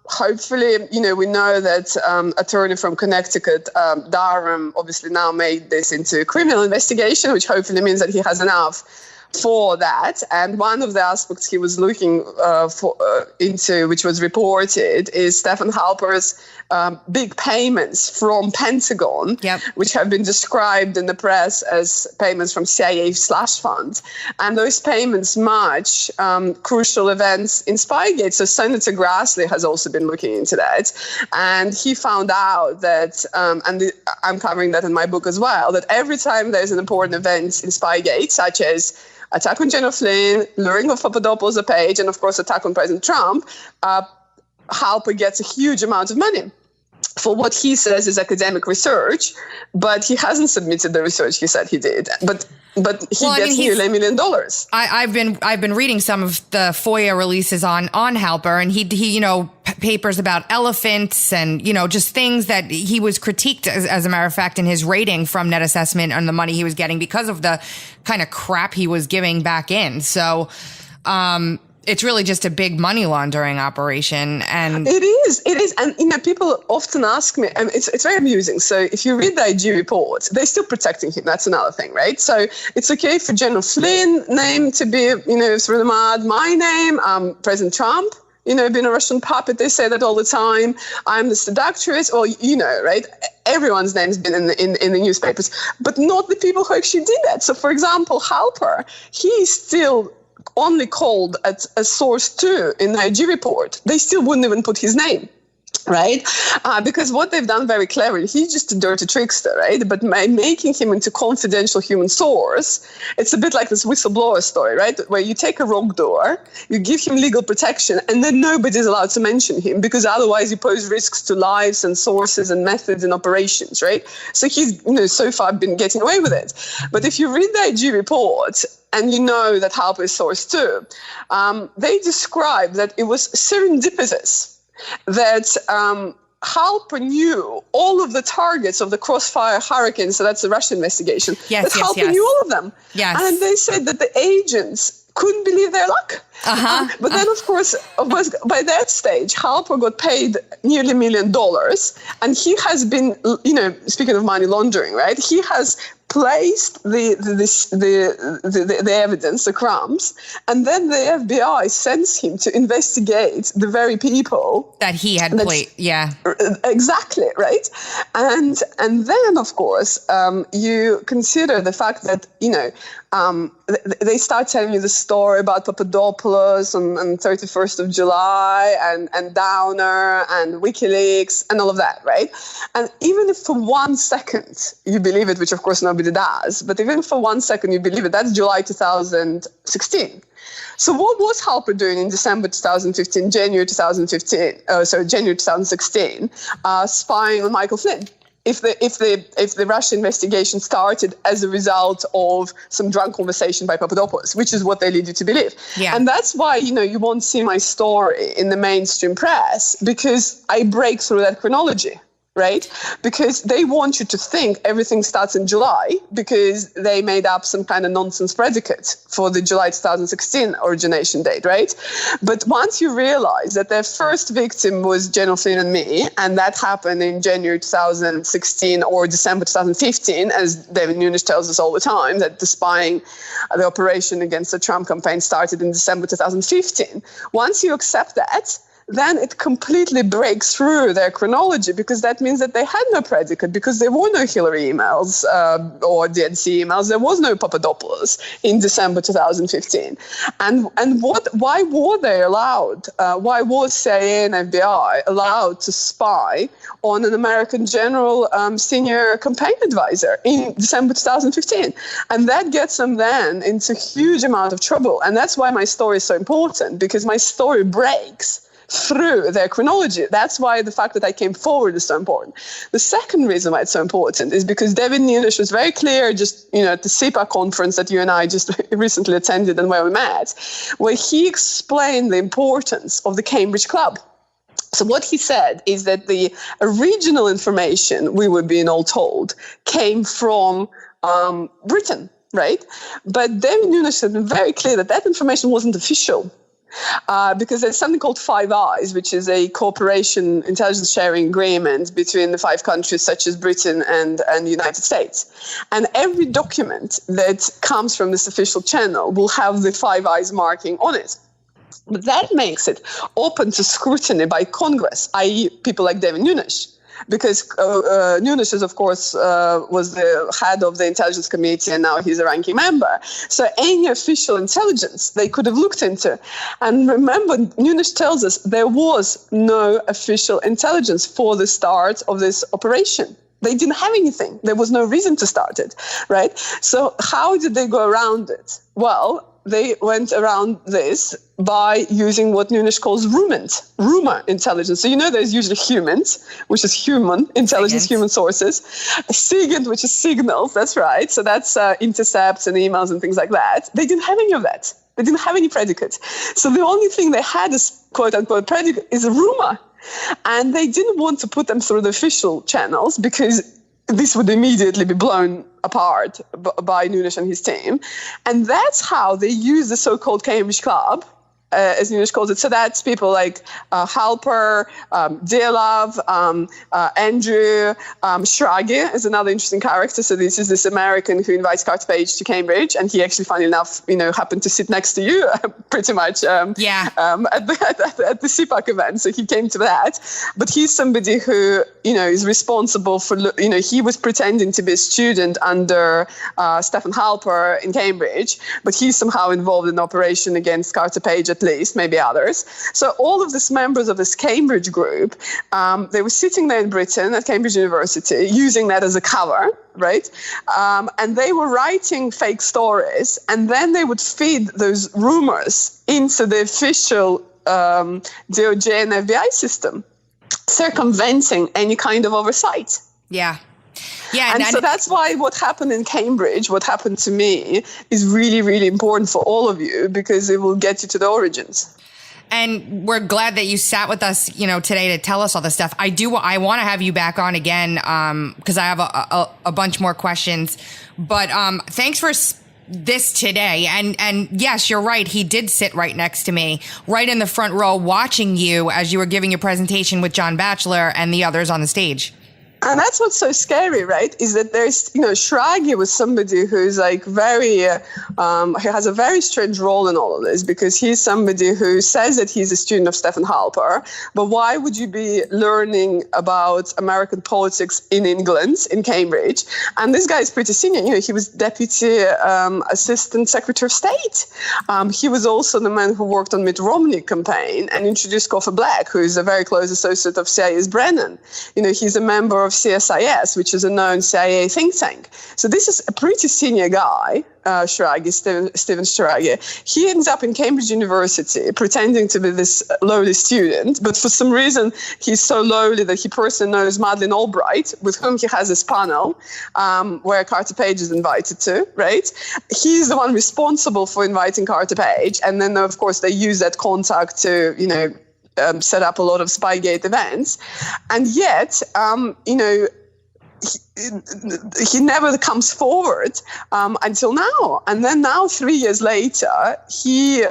Hopefully, we know that attorney from Connecticut, Durham, obviously now made this into a criminal investigation, which hopefully means that he has enough for that. And one of the aspects he was looking into, which was reported, is Stephen Halper's big payments from Pentagon, which have been described in the press as payments from CIA slush funds. And those payments match crucial events in Spygate. So Senator Grassley has also been looking into that. And he found out that, I'm covering that in my book as well, that every time there's an important event in Spygate, such as attack on General Flynn, luring of Papadopoulos, Page, and of course attack on President Trump, Halper gets a huge amount of money for what he says is academic research, but he hasn't submitted the research he said he did. But he gets nearly $1 million. I've been reading some of the FOIA releases on Halper, and he papers about elephants and just things that he was critiqued as a matter of fact in his rating from Net Assessment on the money he was getting because of the kind of crap he was giving back in. So it's really just a big money laundering operation. And it is. And people often ask me, and it's very amusing. So if you read the IG report, they're still protecting him. That's another thing, right? So it's okay for General Flynn name to be, through the mud. My name, President Trump, being a Russian puppet. They say that all the time. I'm the seductress, or, right? Everyone's name's been in the newspapers, but not the people who actually did that. So, for example, Halper, he's still only called at a source 2 in the IG report. They still wouldn't even put his name. Right? Because what they've done very cleverly, he's just a dirty trickster, right? But by making him into confidential human source, it's a bit like this whistleblower story, right? Where you take a wrongdoer, you give him legal protection, and then nobody's allowed to mention him because otherwise you pose risks to lives and sources and methods and operations, right? So he's, so far been getting away with it. But if you read the IG report, and you know that Halper is source too, they describe that it was serendipitous that Halper knew all of the targets of the Crossfire Hurricane, so that's the Russian investigation. Yes, that Halper knew all of them. Yes. And they said that the agents couldn't believe their luck. But then, of course, by that stage, Halper got paid nearly $1 million. And he has been, speaking of money laundering, right, he has placed the evidence, the crumbs, and then the FBI sends him to investigate the very people that he had played. Yeah, exactly, right. And then, of course, you consider the fact that they start telling you the story about Papadopoulos and 31st of July and Downer and WikiLeaks and all of that, right? And even if for 1 second you believe it, which of course nobody does, but even for 1 second you believe it, that's July 2016. So what was Halper doing in December 2015, January 2016, spying on Michael Flynn? If the Russian investigation started as a result of some drunk conversation by Papadopoulos, which is what they lead you to believe. Yeah. And that's why, you won't see my story in the mainstream press, because I break through that chronology. Right? Because they want you to think everything starts in July because they made up some kind of nonsense predicate for the July 2016 origination date, right? But once you realize that their first victim was General Flynn and me, and that happened in January 2016 or December 2015, as David Nunes tells us all the time, that the operation against the Trump campaign started in December 2015. Once you accept that, then it completely breaks through their chronology, because that means that they had no predicate, because there were no Hillary emails or DNC emails. There was no Papadopoulos in December 2015. And why were they allowed? Why was CIA and FBI allowed to spy on an American general senior campaign advisor in December 2015? And that gets them then into a huge amount of trouble. And that's why my story is so important, because my story breaks through their chronology. That's why the fact that I came forward is so important. The second reason why it's so important is because David Nunes was very clear just, at the CIPA conference that you and I just recently attended and where we met, where he explained the importance of the Cambridge Club. So what he said is that the original information, we were being all told, came from Britain, right? But David Nunes had been very clear that information wasn't official. Because there's something called Five Eyes, which is a cooperation intelligence sharing agreement between the 5 countries such as Britain and the United States. And every document that comes from this official channel will have the Five Eyes marking on it. But that makes it open to scrutiny by Congress, i.e. people like David Nunes. Because Nunes, of course, was the head of the intelligence committee, and now he's a ranking member. So any official intelligence they could have looked into. And remember, Nunes tells us there was no official intelligence for the start of this operation. They didn't have anything. There was no reason to start it, right? So how did they go around it? Well, they went around this by using what Nunes calls rumor intelligence. So there's usually humans, which is human intelligence, human sources. SIGINT, which is signals, that's right. So that's intercepts and emails and things like that. They didn't have any of that. They didn't have any predicate. So the only thing they had as quote-unquote predicate is a rumor. And they didn't want to put them through the official channels because this would immediately be blown apart by Nunes and his team. And that's how they use the so-called Cambridge Club, as Nunes calls it. So that's people like Halper, Dialov, Andrew, Shragi is another interesting character. So this is this American who invites Carter Page to Cambridge, and he actually, funny enough, happened to sit next to you pretty much at the CPAC event. So he came to that. But he's somebody who, is responsible for, he was pretending to be a student under Stephen Halper in Cambridge, but he's somehow involved in an operation against Carter Page at least, maybe others. So all of these members of this Cambridge group, they were sitting there in Britain at Cambridge University, using that as a cover, right? And they were writing fake stories, and then they would feed those rumors into the official DOJ and FBI system, circumventing any kind of oversight. Yeah. Yeah, and so that's why what happened in Cambridge, what happened to me, is really, really important for all of you, because it will get you to the origins. And we're glad that you sat with us, today to tell us all this stuff. I want to have you back on again because I have a bunch more questions. But thanks for this today. And yes, you're right. He did sit right next to me, right in the front row, watching you as you were giving your presentation with John Batchelor and the others on the stage. And that's what's so scary, right? Is that there's, Shragi was somebody who's like very, he has a very strange role in all of this, because he's somebody who says that he's a student of Stephen Halper. But why would you be learning about American politics in England, in Cambridge? And this guy is pretty senior. He was Deputy Assistant Secretary of State. He was also the man who worked on Mitt Romney campaign and introduced Coffer Black, who is a very close associate of CIA's Brennan. He's a member of CSIS, which is a known CIA think tank. So this is a pretty senior guy, Stephen Shragi. He ends up in Cambridge University pretending to be this lowly student, but for some reason he's so lowly that he personally knows Madeleine Albright, with whom he has this panel where Carter Page is invited to, right? He's the one responsible for inviting Carter Page, and then of course they use that contact to, set up a lot of Spygate events. And yet, he never comes forward until now. And then now, 3 years later, he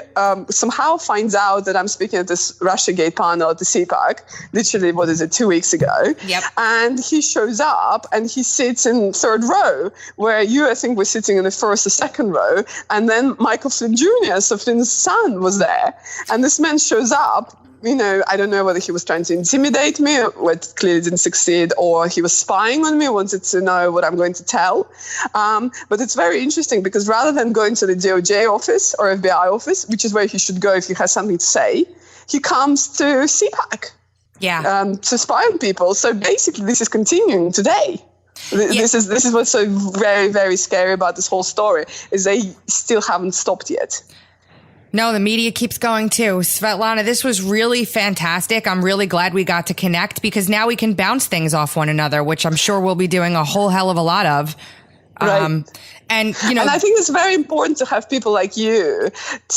somehow finds out that I'm speaking at this Russiagate panel at the CPAC, literally, 2 weeks ago? Yep. And he shows up and he sits in third row, where you, I think, were sitting in the first or second row. And then Michael Flynn Jr., so Flynn's son, was there. And this man shows up. I don't know whether he was trying to intimidate me, what clearly didn't succeed, or he was spying on me, wanted to know what I'm going to tell. But it's very interesting, because rather than going to the DOJ office or FBI office, which is where he should go if he has something to say, he comes to CPAC to spy on people. So basically, this is continuing today. This is what's so very, very scary about this whole story, is they still haven't stopped yet. No, the media keeps going too. Svetlana, this was really fantastic. I'm really glad we got to connect, because now we can bounce things off one another, which I'm sure we'll be doing a whole hell of a lot of. Right. And I think it's very important to have people like you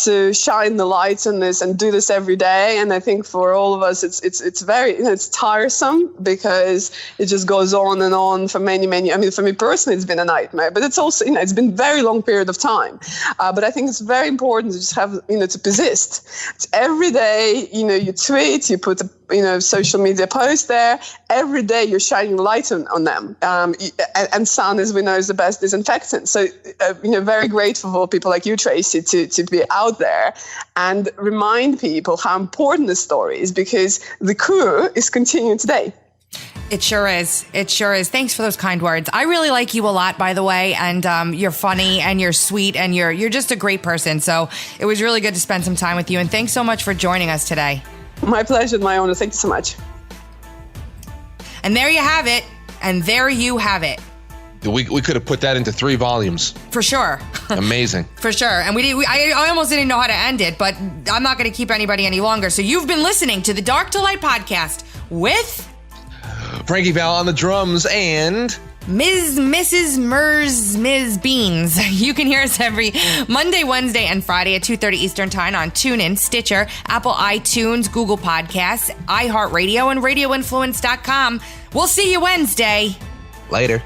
to shine the light on this and do this every day. And I think for all of us, it's very, it's tiresome, because it just goes on and on for many. I mean, for me personally, it's been a nightmare, but it's also, it's been a very long period of time. But I think it's very important to just have, to persist. It's every day, you tweet, you put a social media post there. Every day you're shining light on them. And sun, as we know, is the best disinfectant. So, very grateful for people like you, Tracy, to be out there and remind people how important this story is, because the coup is continuing today. It sure is. It sure is. Thanks for those kind words. I really like you a lot, by the way, and you're funny and you're sweet and you're just a great person. So it was really good to spend some time with you. And thanks so much for joining us today. My pleasure, my honor. Thank you so much. And there you have it. And there you have it. We could have put that into 3 volumes. For sure. Amazing. For sure. And I almost didn't know how to end it, but I'm not going to keep anybody any longer. So you've been listening to the Dark to Light podcast with Frankie Val on the drums and Ms. Beans. You can hear us every Monday, Wednesday, and Friday at 2:30 Eastern Time on TuneIn, Stitcher, Apple iTunes, Google Podcasts, iHeartRadio, and RadioInfluence.com. We'll see you Wednesday. Later.